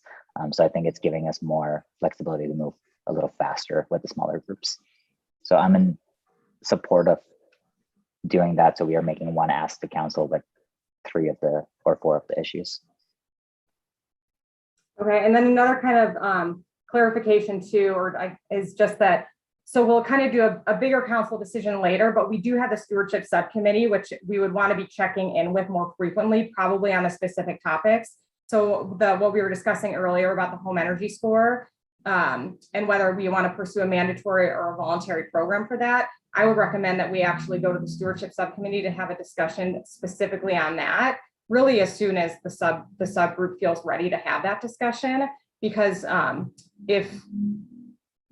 So I think it's giving us more flexibility to move a little faster with the smaller groups. So I'm in support of doing that. So we are making one ask to council with 4 of the issues. Okay, and then another kind of clarification too, is just that, so we'll kind of do a bigger council decision later, but we do have the stewardship subcommittee, which we would want to be checking in with more frequently, probably on the specific topics. So what we were discussing earlier about the home energy score and whether we want to pursue a mandatory or a voluntary program for that, I would recommend that we actually go to the stewardship subcommittee to have a discussion specifically on that, really as soon as the subgroup feels ready to have that discussion, because if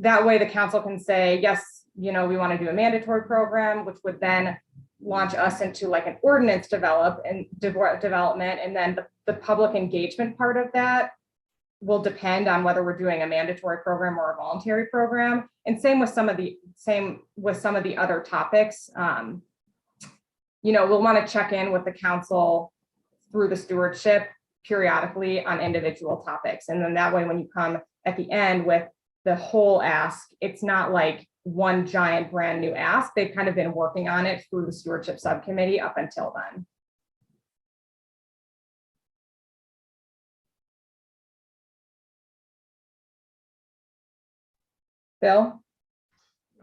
that way the council can say, yes, we want to do a mandatory program, which would then launch us into like an ordinance development. And then the public engagement part of that will depend on whether we're doing a mandatory program or a voluntary program. And same with some of the other topics. We'll want to check in with the council through the stewardship periodically on individual topics. And then that way, when you come at the end with the whole ask, it's not like one giant brand new ask. They've kind of been working on it through the stewardship subcommittee up until then. Bill?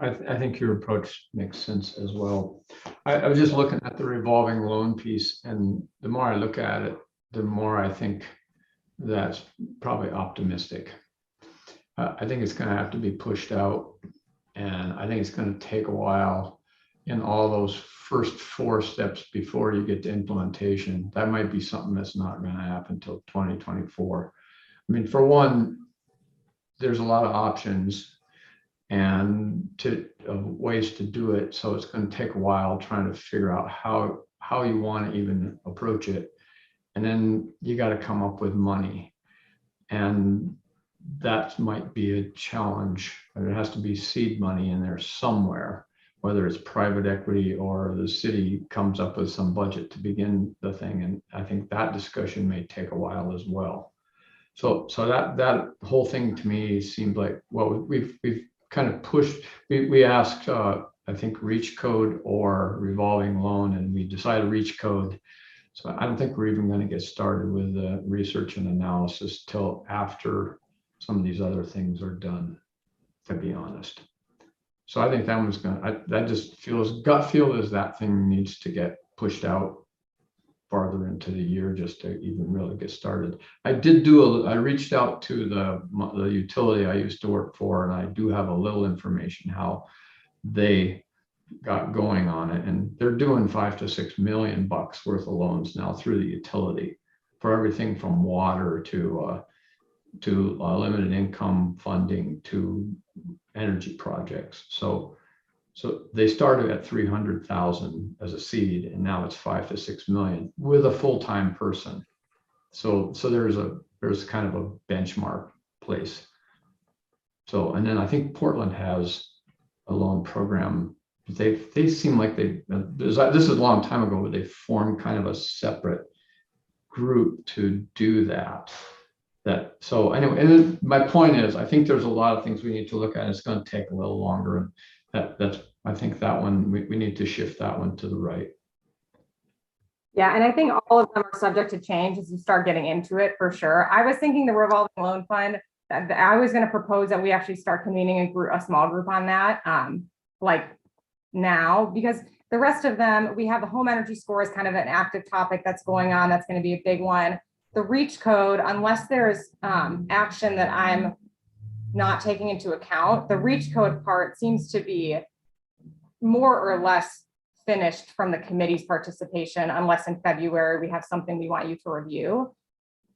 I think your approach makes sense as well. I was just looking at the revolving loan piece, and the more I look at it, the more I think that's probably optimistic. I think it's going to have to be pushed out, and I think it's going to take a while in all those first 4 steps before you get to implementation. That might be something that's not going to happen until 2024. I mean, for one, there's a lot of options and ways to do it. So it's going to take a while trying to figure out how you want to even approach it. And then you got to come up with money. And that might be a challenge. There has to be seed money in there somewhere, whether it's private equity or the city comes up with some budget to begin the thing. And I think that discussion may take a while as well. So that whole thing to me seemed like, well, we've kind of pushed, we asked, I think reach code or revolving loan, and we decided reach code. So I don't think we're even going to get started with the research and analysis till after some of these other things are done, to be honest. So I think that one's that just feels, gut feel is that thing needs to get pushed out farther into the year just to even really get started. I reached out to the utility I used to work for, and I do have a little information how they got going on it, and they're doing $5 to $6 million worth of loans now through the utility for everything from water to limited income funding to energy projects. So they started at 300,000 as a seed, and now it's $5 to $6 million with a full-time person. So there's kind of a benchmark place. So, and then I think Portland has a loan program. They seem like this is a long time ago, but they formed kind of a separate group to do that. So anyway, and my point is, I think there's a lot of things we need to look at. It's going to take a little longer, and I think that one we need to shift that one to the right. Yeah, and I think all of them are subject to change as you start getting into it, for sure. I was thinking the revolving loan fund, I was going to propose that we actually start convening a small group on that, like now, because the rest of them, we have the home energy score is kind of an active topic that's going on. That's going to be a big one. The reach code, unless there's action that I'm not taking into account, the reach code part seems to be more or less finished from the committee's participation, unless in February we have something we want you to review.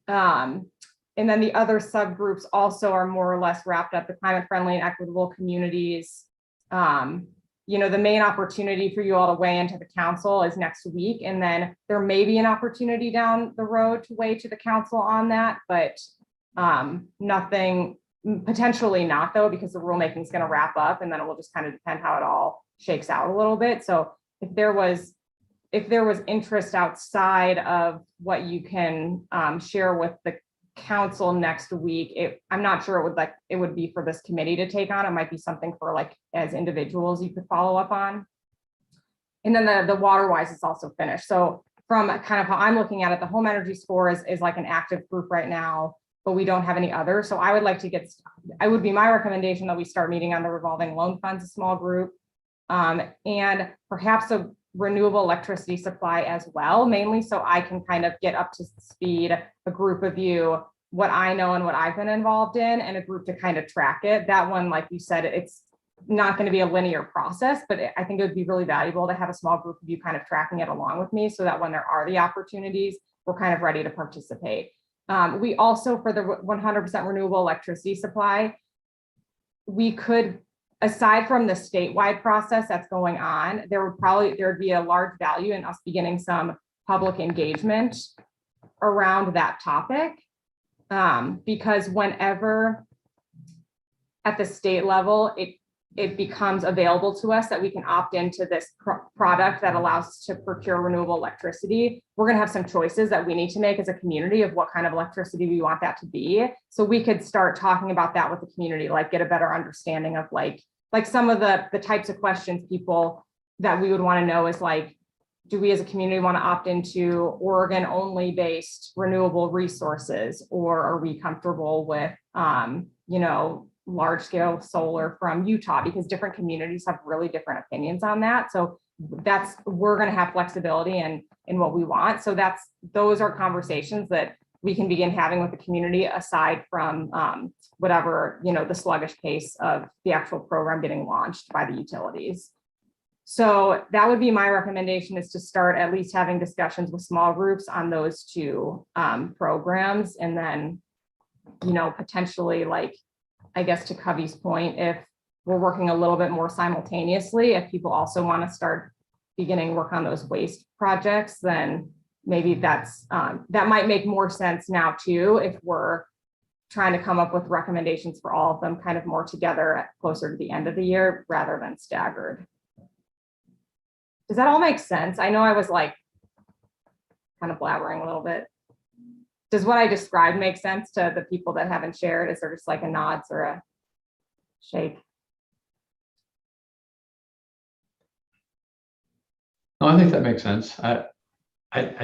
And then the other subgroups also are more or less wrapped up. The climate friendly and equitable communities. The main opportunity for you all to weigh into the council is next week. And then there may be an opportunity down the road to weigh to the council on that, but nothing, potentially not though, because the rulemaking is going to wrap up, and then it will just kind of depend how it all shakes out a little bit. So if there was interest outside of what you can share with the council next week, I'm not sure it would be for this committee to take on. It might be something for as individuals you could follow up on. And then the water wise is also finished. So from kind of how I'm looking at it, the home energy score is like an active group right now, but we don't have any others. So I would like to I would be my recommendation that we start meeting on the revolving loan funds, a small group, and perhaps a renewable electricity supply as well, mainly so I can kind of get up to speed, a group of you, what I know and what I've been involved in, and a group to kind of track it. That one, like you said, it's not going to be a linear process, but I think it would be really valuable to have a small group of you kind of tracking it along with me, so that when there are the opportunities, we're kind of ready to participate. We also, for the 100% renewable electricity supply, we could aside from the statewide process that's going on, there'd be a large value in us beginning some public engagement around that topic. Because whenever at the state level, it becomes available to us that we can opt into this product that allows us to procure renewable electricity, we're going to have some choices that we need to make as a community of what kind of electricity we want that to be. So we could start talking about that with the community, like get a better understanding of like some of the types of questions people that we would want to know is like, do we as a community want to opt into Oregon only based renewable resources, or are we comfortable with, large scale solar from Utah, because different communities have really different opinions on that. So we're going to have flexibility in what we want. So those are conversations that we can begin having with the community aside from whatever, the sluggish pace of the actual program getting launched by the utilities. So that would be my recommendation, is to start at least having discussions with small groups on those two programs. And then, potentially, like, I guess to Covey's point, if we're working a little bit more simultaneously, if people also want to start beginning work on those waste projects, then maybe that might make more sense now too, if we're trying to come up with recommendations for all of them kind of more together closer to the end of the year rather than staggered. Does that all make sense? I know I was like kind of blabbering a little bit. Does what I described make sense to the people that haven't shared? Is there just like a nods or a shake? No, I think that makes sense. I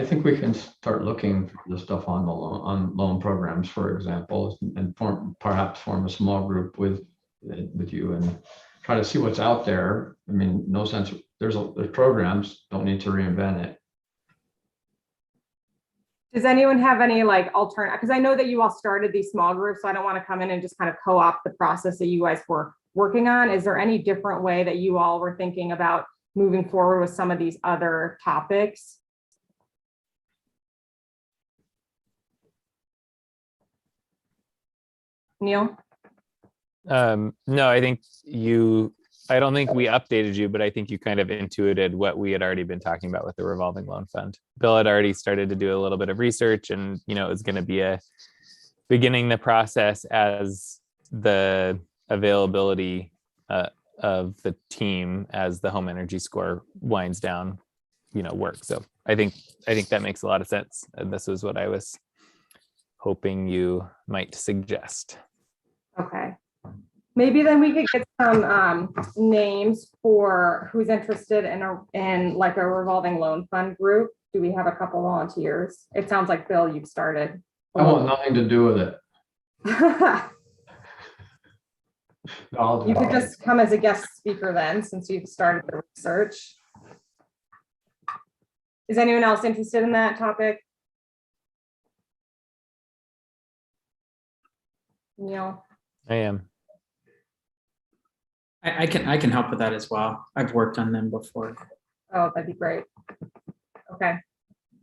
think we can start looking for the stuff on loan programs, for example, and perhaps form a small group with you and try to see what's out there. I mean, no sense. There's programs, don't need to reinvent it. Does anyone have any like alternative? Because I know that you all started these small groups, so I don't want to come in and just kind of co-opt the process that you guys were working on. Is there any different way that you all were thinking about moving forward with some of these other topics? Neil? No, I don't think we updated you, but I think you kind of intuited what we had already been talking about with the revolving loan fund. Bill had already started to do a little bit of research, and it was going to be beginning the process as the availability of the team as the home energy score winds down, work. So I think that makes a lot of sense. And this was what I was hoping you might suggest. Okay. Maybe then we could get some names for who's interested in like a revolving loan fund group. Do we have a couple volunteers? It sounds like Bill, you've started. I want nothing to do with it. You could just come as a guest speaker then, since you've started the research. Is anyone else interested in that topic? Neil? I am. I can help with that as well. I've worked on them before. Oh, that'd be great. Okay.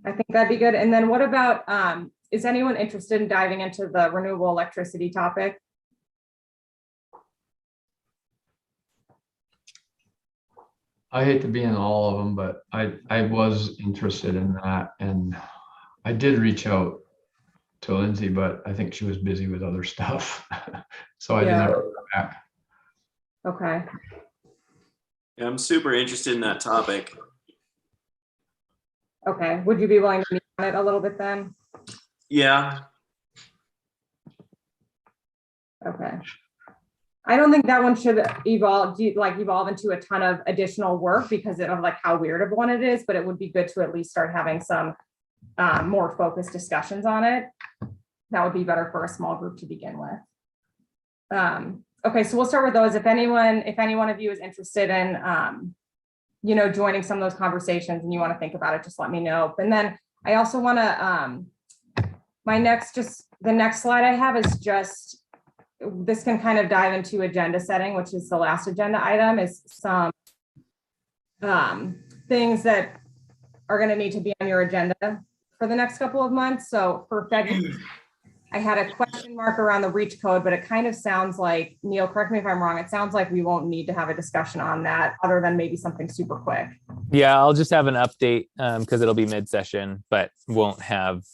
I think that'd be good. And then what about, is anyone interested in diving into the renewable electricity topic? I hate to be in all of them, but I was interested in that, and I did reach out to Lindsay, but I think she was busy with other stuff. So I didn't ever go back. Okay. Yeah, I'm super interested in that topic. Okay. Would you be willing to meet on it a little bit then? Yeah. Okay. I don't think that one should evolve into a ton of additional work because of like how weird of one it is, but it would be good to at least start having some more focused discussions on it. That would be better for a small group to begin with. Okay, so we'll start with those. If any one of you is interested in, joining some of those conversations and you want to think about it, just let me know. And then I also want to, the next slide I have is just, this can kind of dive into agenda setting, which is the last agenda item, is some things that are going to need to be on your agenda for the next couple of months. So for I had a question mark around the reach code, but it kind of sounds like, Neil, correct me if I'm wrong, it sounds like we won't need to have a discussion on that other than maybe something super quick. Yeah, I'll just have an update because it'll be mid-session, but won't have,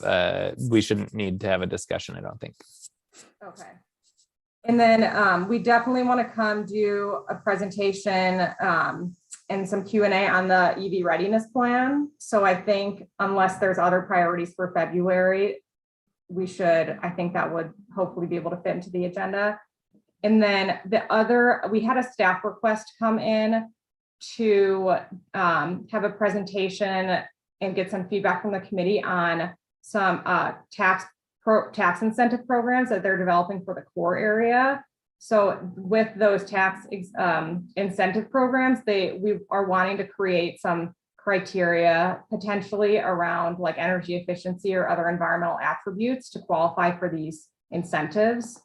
we shouldn't need to have a discussion, I don't think. Okay. And then we definitely want to come do a presentation and some Q&A on the EV readiness plan. So I think unless there's other priorities for February, we should, I think that would hopefully be able to fit into the agenda. And then we had a staff request come in to have a presentation and get some feedback from the committee on some tax incentive programs that they're developing for the core area. So with those tax incentive programs, we are wanting to create some criteria potentially around like energy efficiency or other environmental attributes to qualify for these incentives.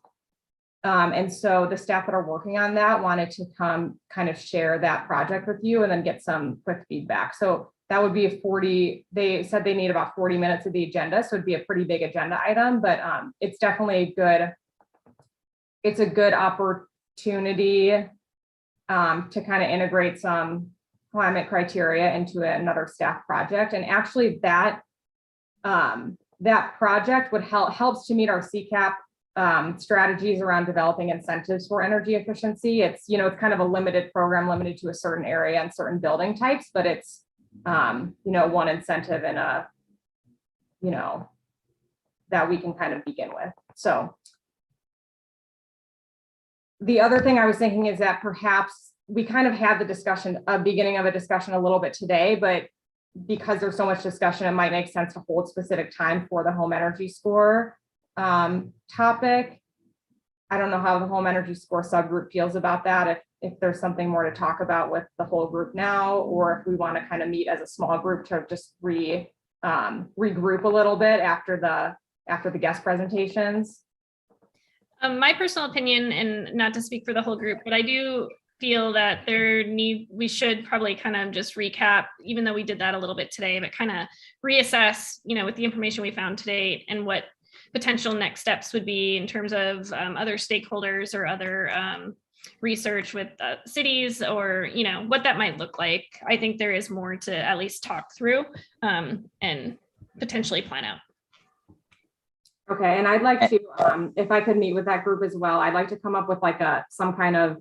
And so the staff that are working on that wanted to come kind of share that project with you and then get some quick feedback. So that would be they said they need about 40 minutes of the agenda. So it'd be a pretty big agenda item, but it's definitely it's a good opportunity to kind of integrate some climate criteria into another staff project. And actually that project would helps to meet our CCAP strategies around developing incentives for energy efficiency. It's, it's kind of a limited program, limited to a certain area and certain building types, but it's, one incentive in that we can kind of begin with. So the other thing I was thinking is that perhaps we kind of had the discussion, beginning of a discussion a little bit today, but because there's so much discussion, it might make sense to hold specific time for the home energy score topic. I don't know how the home energy score subgroup feels about that. If there's something more to talk about with the whole group now, or if we want to kind of meet as a small group to just regroup a little bit after the guest presentations. My personal opinion, and not to speak for the whole group, but I do feel that we should probably kind of just recap, even though we did that a little bit today, but kind of reassess, with the information we found today and what potential next steps would be in terms of other stakeholders or other research with cities, or what that might look like. I think there is more to at least talk through and potentially plan out. Okay, and I'd like to, if I could meet with that group as well, I'd like to come up with like some kind of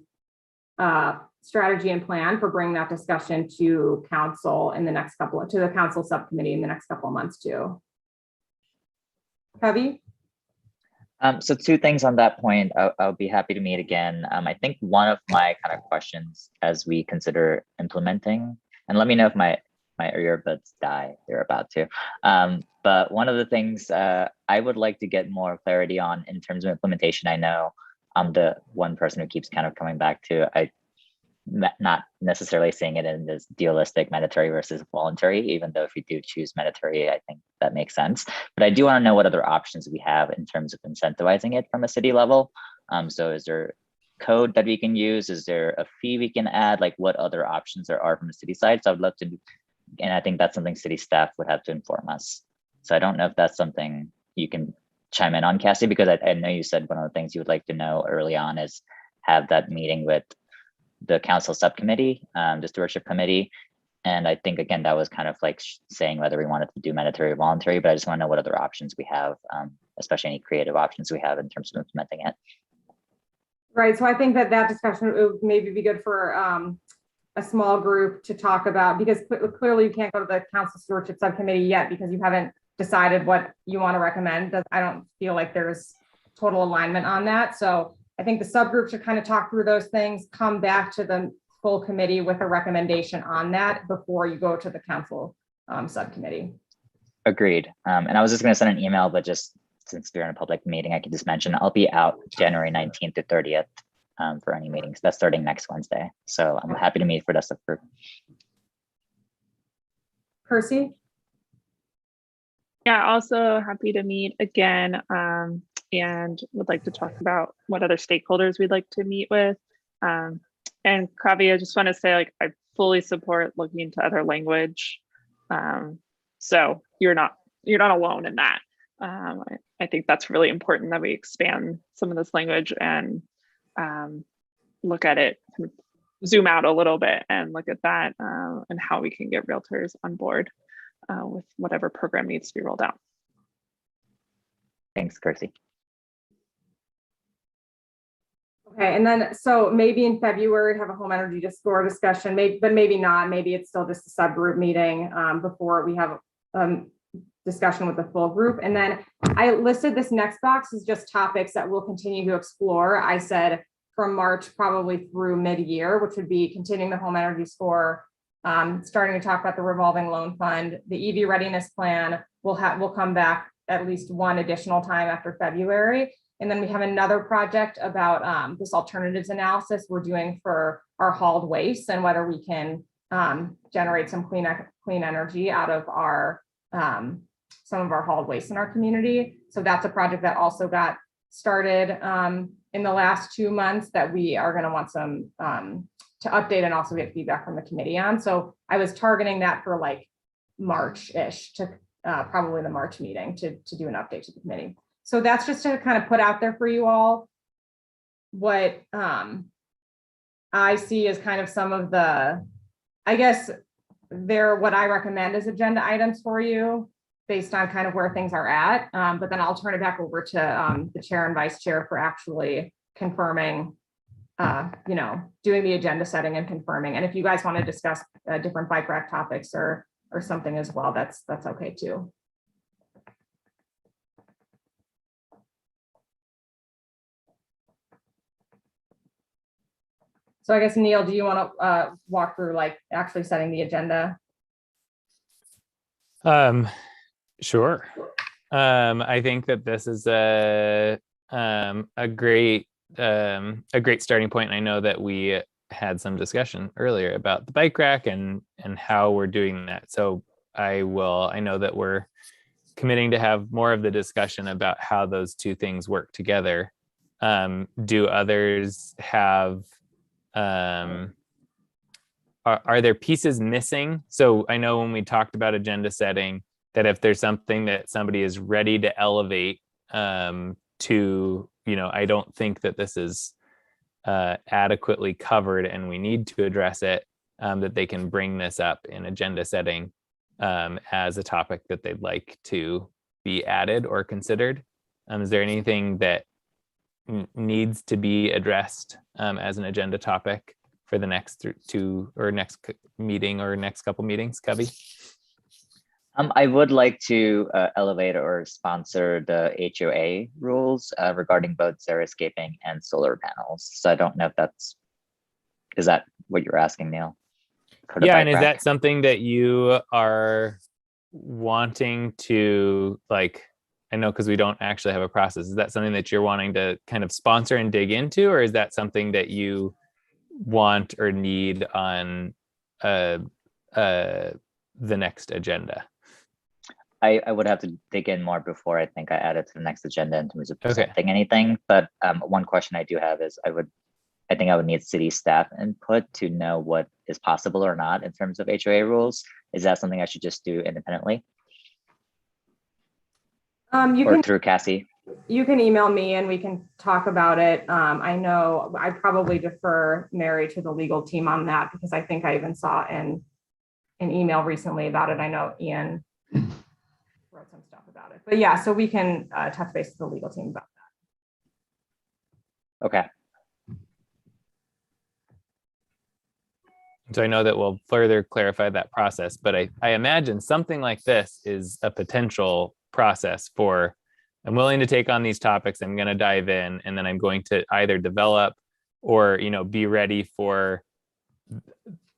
strategy and plan for bringing that discussion to council in the next to the council subcommittee in the next couple of months too. Kavi? So two things on that point. I'll be happy to meet again. I think one of my kind of questions as we consider implementing, and let me know if my earbuds die, they're about to. But one of the things I would like to get more clarity on in terms of implementation, I know I'm the one person who keeps kind of coming back to, not necessarily seeing it in this dualistic mandatory versus voluntary, even though if we do choose mandatory, I think that makes sense. But I do want to know what other options we have in terms of incentivizing it from a city level. So is there code that we can use? Is there a fee we can add? Like what other options there are from the city side? So I'd love to, and I think that's something city staff would have to inform us. So I don't know if that's something you can chime in on, Cassie, because I know you said one of the things you would like to know early on is have that meeting with the council subcommittee, the stewardship committee. And I think, again, that was kind of like saying whether we wanted to do mandatory or voluntary, but I just want to know what other options we have, especially any creative options we have in terms of implementing it. Right, so I think that discussion would maybe be good for a small group to talk about, because clearly you can't go to the council stewardship subcommittee yet because you haven't decided what you want to recommend. I don't feel like there's total alignment on that. So I think the subgroup should kind of talk through those things, come back to the full committee with a recommendation on that before you go to the council subcommittee. Agreed. And I was just going to send an email, but just since we're in a public meeting, I can just mention I'll be out January 19th to 30th for any meetings. That's starting next Wednesday. So I'm happy to meet for the subgroup. Percy? Yeah, also happy to meet again. And would like to talk about what other stakeholders we'd like to meet with. And Kavi, I just want to say, like, I fully support looking into other language. So you're not alone in that. I think that's really important that we expand some of this language and look at it, kind of zoom out a little bit and look at that and how we can get realtors on board with whatever program needs to be rolled out. Thanks, Kirsty. Okay, and then so maybe in February have a home energy score discussion, maybe, but maybe not. Maybe it's still just a subgroup meeting before we have discussion with the full group. And then I listed this next box as just topics that we'll continue to explore. I said from March probably through mid-year, which would be continuing the home energy score, starting to talk about the revolving loan fund, the EV readiness plan. We'll come back at least one additional time after February. And then we have another project about this alternatives analysis we're doing for our hauled waste and whether we can generate some clean energy out of our some of our hauled waste in our community. So that's a project that also got started in the last 2 months that we are going to want some to update and also get feedback from the committee on. So I was targeting that for like March-ish to probably the March meeting to do an update to the committee. So that's just to kind of put out there for you all what I see as kind of some of the, I guess what I recommend as agenda items for you based on kind of where things are at. But then I'll turn it back over to the chair and vice chair for actually confirming, doing the agenda setting and confirming. And if you guys want to discuss different bike rack topics or something as well, that's okay too. So I guess, Neil, do you want to walk through like actually setting the agenda? Sure. I think that this is a great starting point. And I know that we had some discussion earlier about the bike rack and how we're doing that. So I know that we're committing to have more of the discussion about how those two things work together. Do others have are there pieces missing? So I know when we talked about agenda setting, that if there's something that somebody is ready to elevate to, I don't think that this is adequately covered and we need to address it, that they can bring this up in agenda setting as a topic that they'd like to be added or considered. Is there anything that needs to be addressed as an agenda topic for the next next meeting or next couple meetings, Covey? I would like to elevate or sponsor the HOA rules regarding both xeriscaping and solar panels. So I don't know if is that what you're asking, Neil? Yeah, and is that something that you are wanting to I know because we don't actually have a process. Is that something that you're wanting to kind of sponsor and dig into, or is that something that you want or need on the next agenda? I would have to dig in more before I think I add it to the next agenda in terms of presenting anything. But one question I do have is I think I would need city staff input to know what is possible or not in terms of HOA rules. Is that something I should just do independently? Through Cassie? You can email me and we can talk about it. I know I probably defer Mary to the legal team on that because I think I even saw in an email recently about it. I know Ian wrote some stuff about it, but yeah, so we can touch base with the legal team about that. Okay. So I know that we'll further clarify that process, but I imagine something like this is a potential process for, I'm willing to take on these topics, I'm going to dive in, and then I'm going to either develop or, be ready for,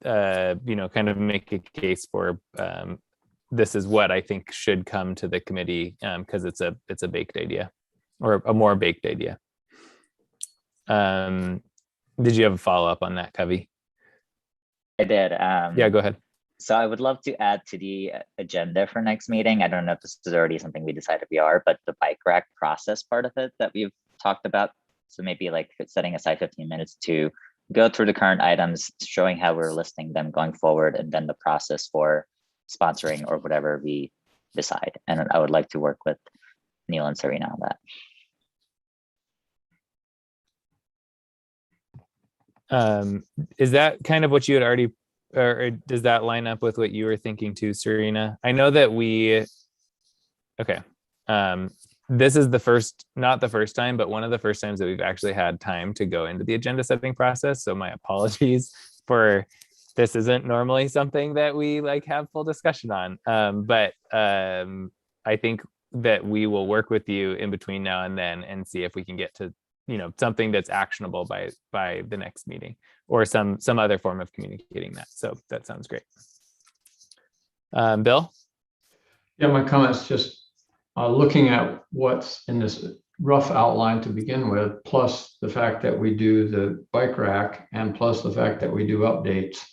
kind of make a case for this is what I think should come to the committee because it's a baked idea or a more baked idea. Did you have a follow-up on that, Covey? I did. Yeah, go ahead. So I would love to add to the agenda for next meeting. I don't know if this is already something we decided we are, but the bike rack process part of it that we've talked about. So maybe like setting aside 15 minutes to go through the current items, showing how we're listing them going forward, and then the process for sponsoring or whatever we decide. And I would like to work with Neil and Serena on that. Is that kind of what you had already, or does that line up with what you were thinking too, Serena? I know that okay. This is not the first time, but one of the first times that we've actually had time to go into the agenda setting process. So my apologies for this isn't normally something that we like have full discussion on. But I think that we will work with you in between now and then and see if we can get to, something that's actionable by the next meeting, or some other form of communicating that. So that sounds great. Bill? Yeah, my comments just looking at what's in this rough outline to begin with, plus the fact that we do the bike rack and plus the fact that we do updates.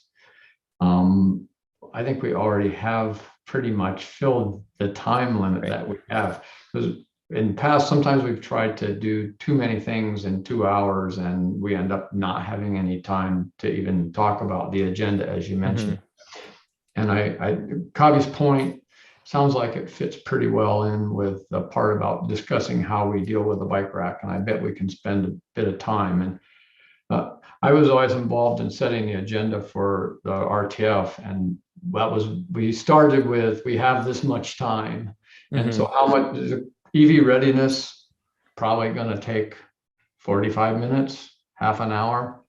I think we already have pretty much filled the time limit that we have. Because in the past, sometimes we've tried to do too many things in 2 hours and we end up not having any time to even talk about the agenda, as you mentioned. And Kavi's point sounds like it fits pretty well in with the part about discussing how we deal with the bike rack. And I bet we can spend a bit of time. And I was always involved in setting the agenda for the RTF. And we started with, we have this much time. And so how much is EV readiness? Probably going to take 45 minutes, half an hour.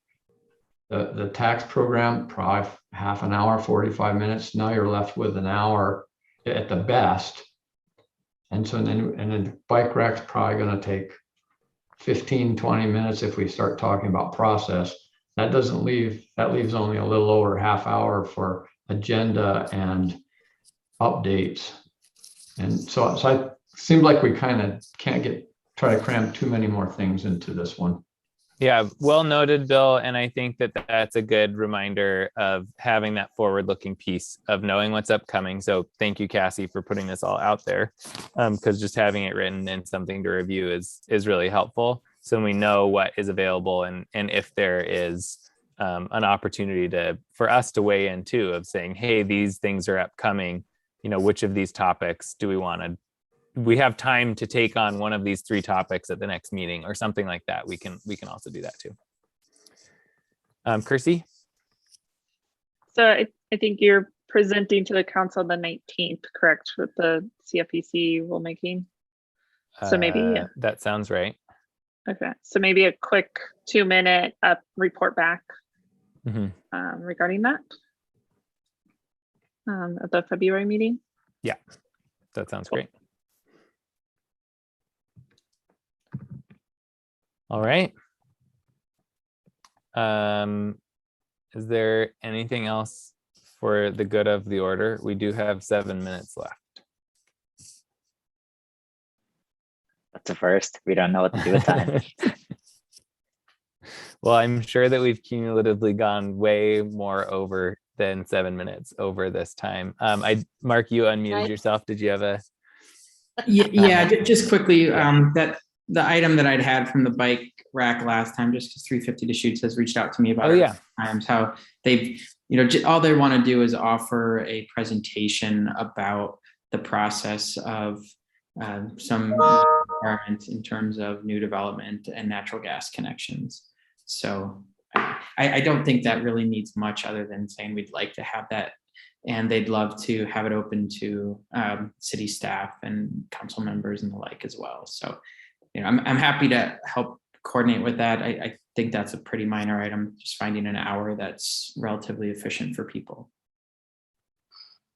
The tax program, probably half an hour, 45 minutes. Now you're left with an hour at the best. And so then bike rack's probably going to take 15, 20 minutes if we start talking about process. That leaves only a little over half hour for agenda and updates. And so it seems like we kind of can't try to cram too many more things into this one. Yeah, well noted, Bill. And I think that that's a good reminder of having that forward-looking piece of knowing what's upcoming. So thank you, Cassie, for putting this all out there, because just having it written and something to review is really helpful. So we know what is available, and if there is an opportunity for us to weigh in too, of saying, hey, these things are upcoming. Which of these topics do we have time to take on one of these 3 topics at the next meeting or something like that. We can also do that too. Kirsty? So I think you're presenting to the council on the 19th, correct, with the CFPC rulemaking? So maybe that sounds right. Okay, so maybe a quick 2-minute report back regarding that at the February meeting. Yeah, that sounds great. All right. Is there anything else for the good of the order? We do have 7 minutes left. That's a first. We don't know what to do with time. Well, I'm sure that we've cumulatively gone way more over than 7 minutes over this time. Mark, you unmuted yourself. Did you have a? Yeah, just quickly, that the item that I'd had from the bike rack last time, just because 350 Deschutes has reached out to me about times, how they've, all they want to do is offer a presentation about the process of some requirements in terms of new development and natural gas connections. So I don't think that really needs much other than saying we'd like to have that, and they'd love to have it open to city staff and council members and the like as well. So, I'm happy to help coordinate with that. I think that's a pretty minor item, just finding an hour that's relatively efficient for people.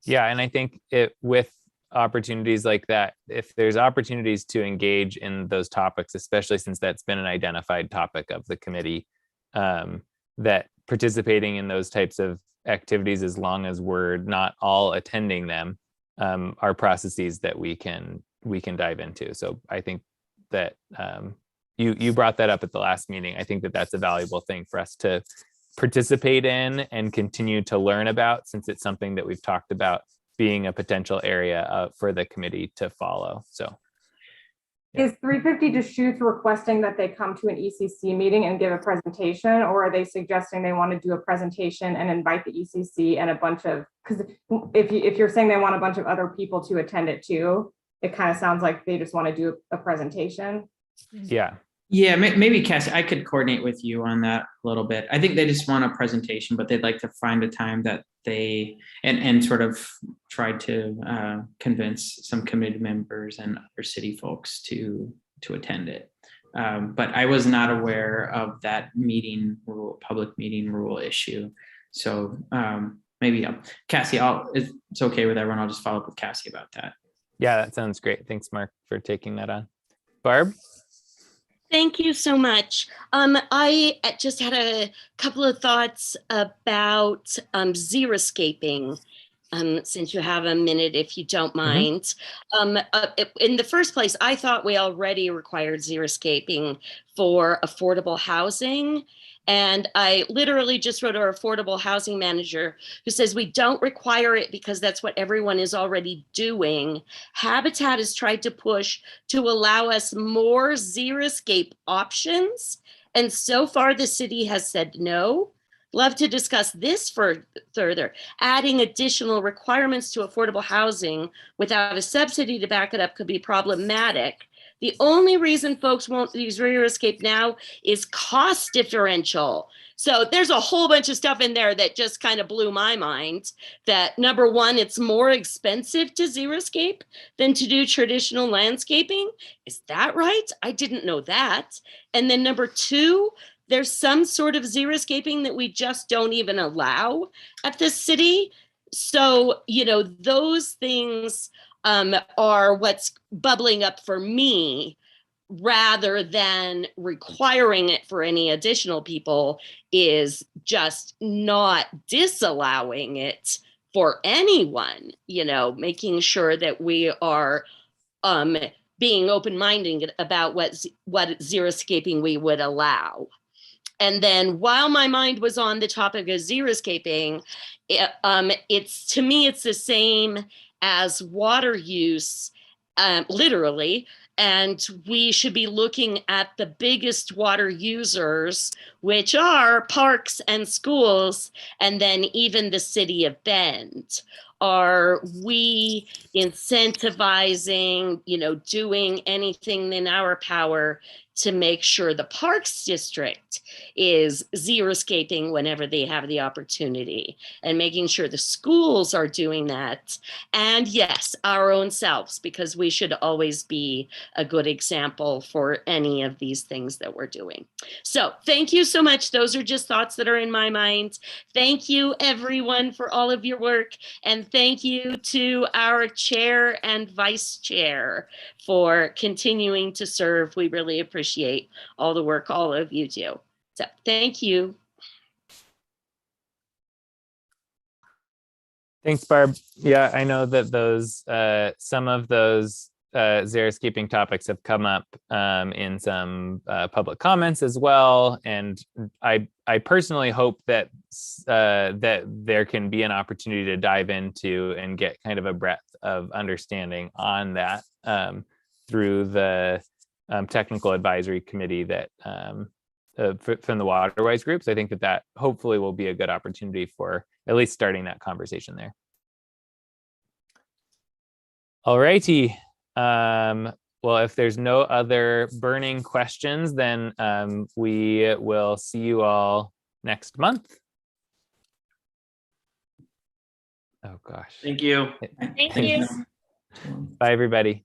Yeah, and I think with opportunities like that, if there's opportunities to engage in those topics, especially since that's been an identified topic of the committee, that participating in those types of activities, as long as we're not all attending them, are processes that we can dive into. So I think that you brought that up at the last meeting. I think that that's a valuable thing for us to participate in and continue to learn about, since it's something that we've talked about being a potential area for the committee to follow. So is 350 Deschutes requesting that they come to an ECC meeting and give a presentation, or are they suggesting they want to do a presentation and invite the ECC and a bunch of, because if you're saying they want a bunch of other people to attend it too, it kind of sounds like they just want to do a presentation. Yeah. Yeah, maybe Cassie, I could coordinate with you on that a little bit. I think they just want a presentation, but they'd like to find a time that they and sort of try to convince some committee members and other city folks to attend it. But I was not aware of that meeting rule, public meeting rule issue. So maybe Cassie, it's okay with everyone. I'll just follow up with Cassie about that. Yeah, that sounds great. Thanks, Mark, for taking that on. Barb? Thank you so much. I just had a couple of thoughts about xeriscaping, since you have a minute, if you don't mind. In the first place, I thought we already required xeriscaping for affordable housing. And I literally just wrote our affordable housing manager who says we don't require it because that's what everyone is already doing. Habitat has tried to push to allow us more xeriscape options. And so far the city has said no. Love to discuss this further. Adding additional requirements to affordable housing without a subsidy to back it up could be problematic. The only reason folks won't use xeriscape now is cost differential. So there's a whole bunch of stuff in there that just kind of blew my mind. That number one, it's more expensive to xeriscape than to do traditional landscaping. Is that right? I didn't know that. And then number two, there's some sort of xeriscaping that we just don't even allow at the city. So, you know, those things are what's bubbling up for me, rather than requiring it for any additional people is just not disallowing it for anyone, you know, making sure that we are being open-minded about what xeriscaping we would allow. And then while my mind was on the topic of xeriscaping, it's, to me, it's the same as water use, literally, and we should be looking at the biggest water users, which are parks and schools, and then even the city of Bend. Are we incentivizing, you know, doing anything in our power to make sure the Parks District is xeriscaping whenever they have the opportunity, and making sure the schools are doing that? And yes, our own selves, because we should always be a good example for any of these things that we're doing. So thank you so much. Those are just thoughts that are in my mind. Thank you everyone for all of your work. And thank you to our chair and vice chair for continuing to serve. We really appreciate all the work all of you do. So thank you. Thanks, Barb. Yeah, I know that those some of those xeriscaping topics have come up in some public comments as well, and I personally hope that that there can be an opportunity to dive into and get kind of a breadth of understanding on that through the technical advisory committee that from the waterways groups. I think that hopefully will be a good opportunity for at least starting that conversation there. All righty. Well, if there's no other burning questions, then we will see you all next month. Oh gosh. Thank you. Thank you. Bye, everybody.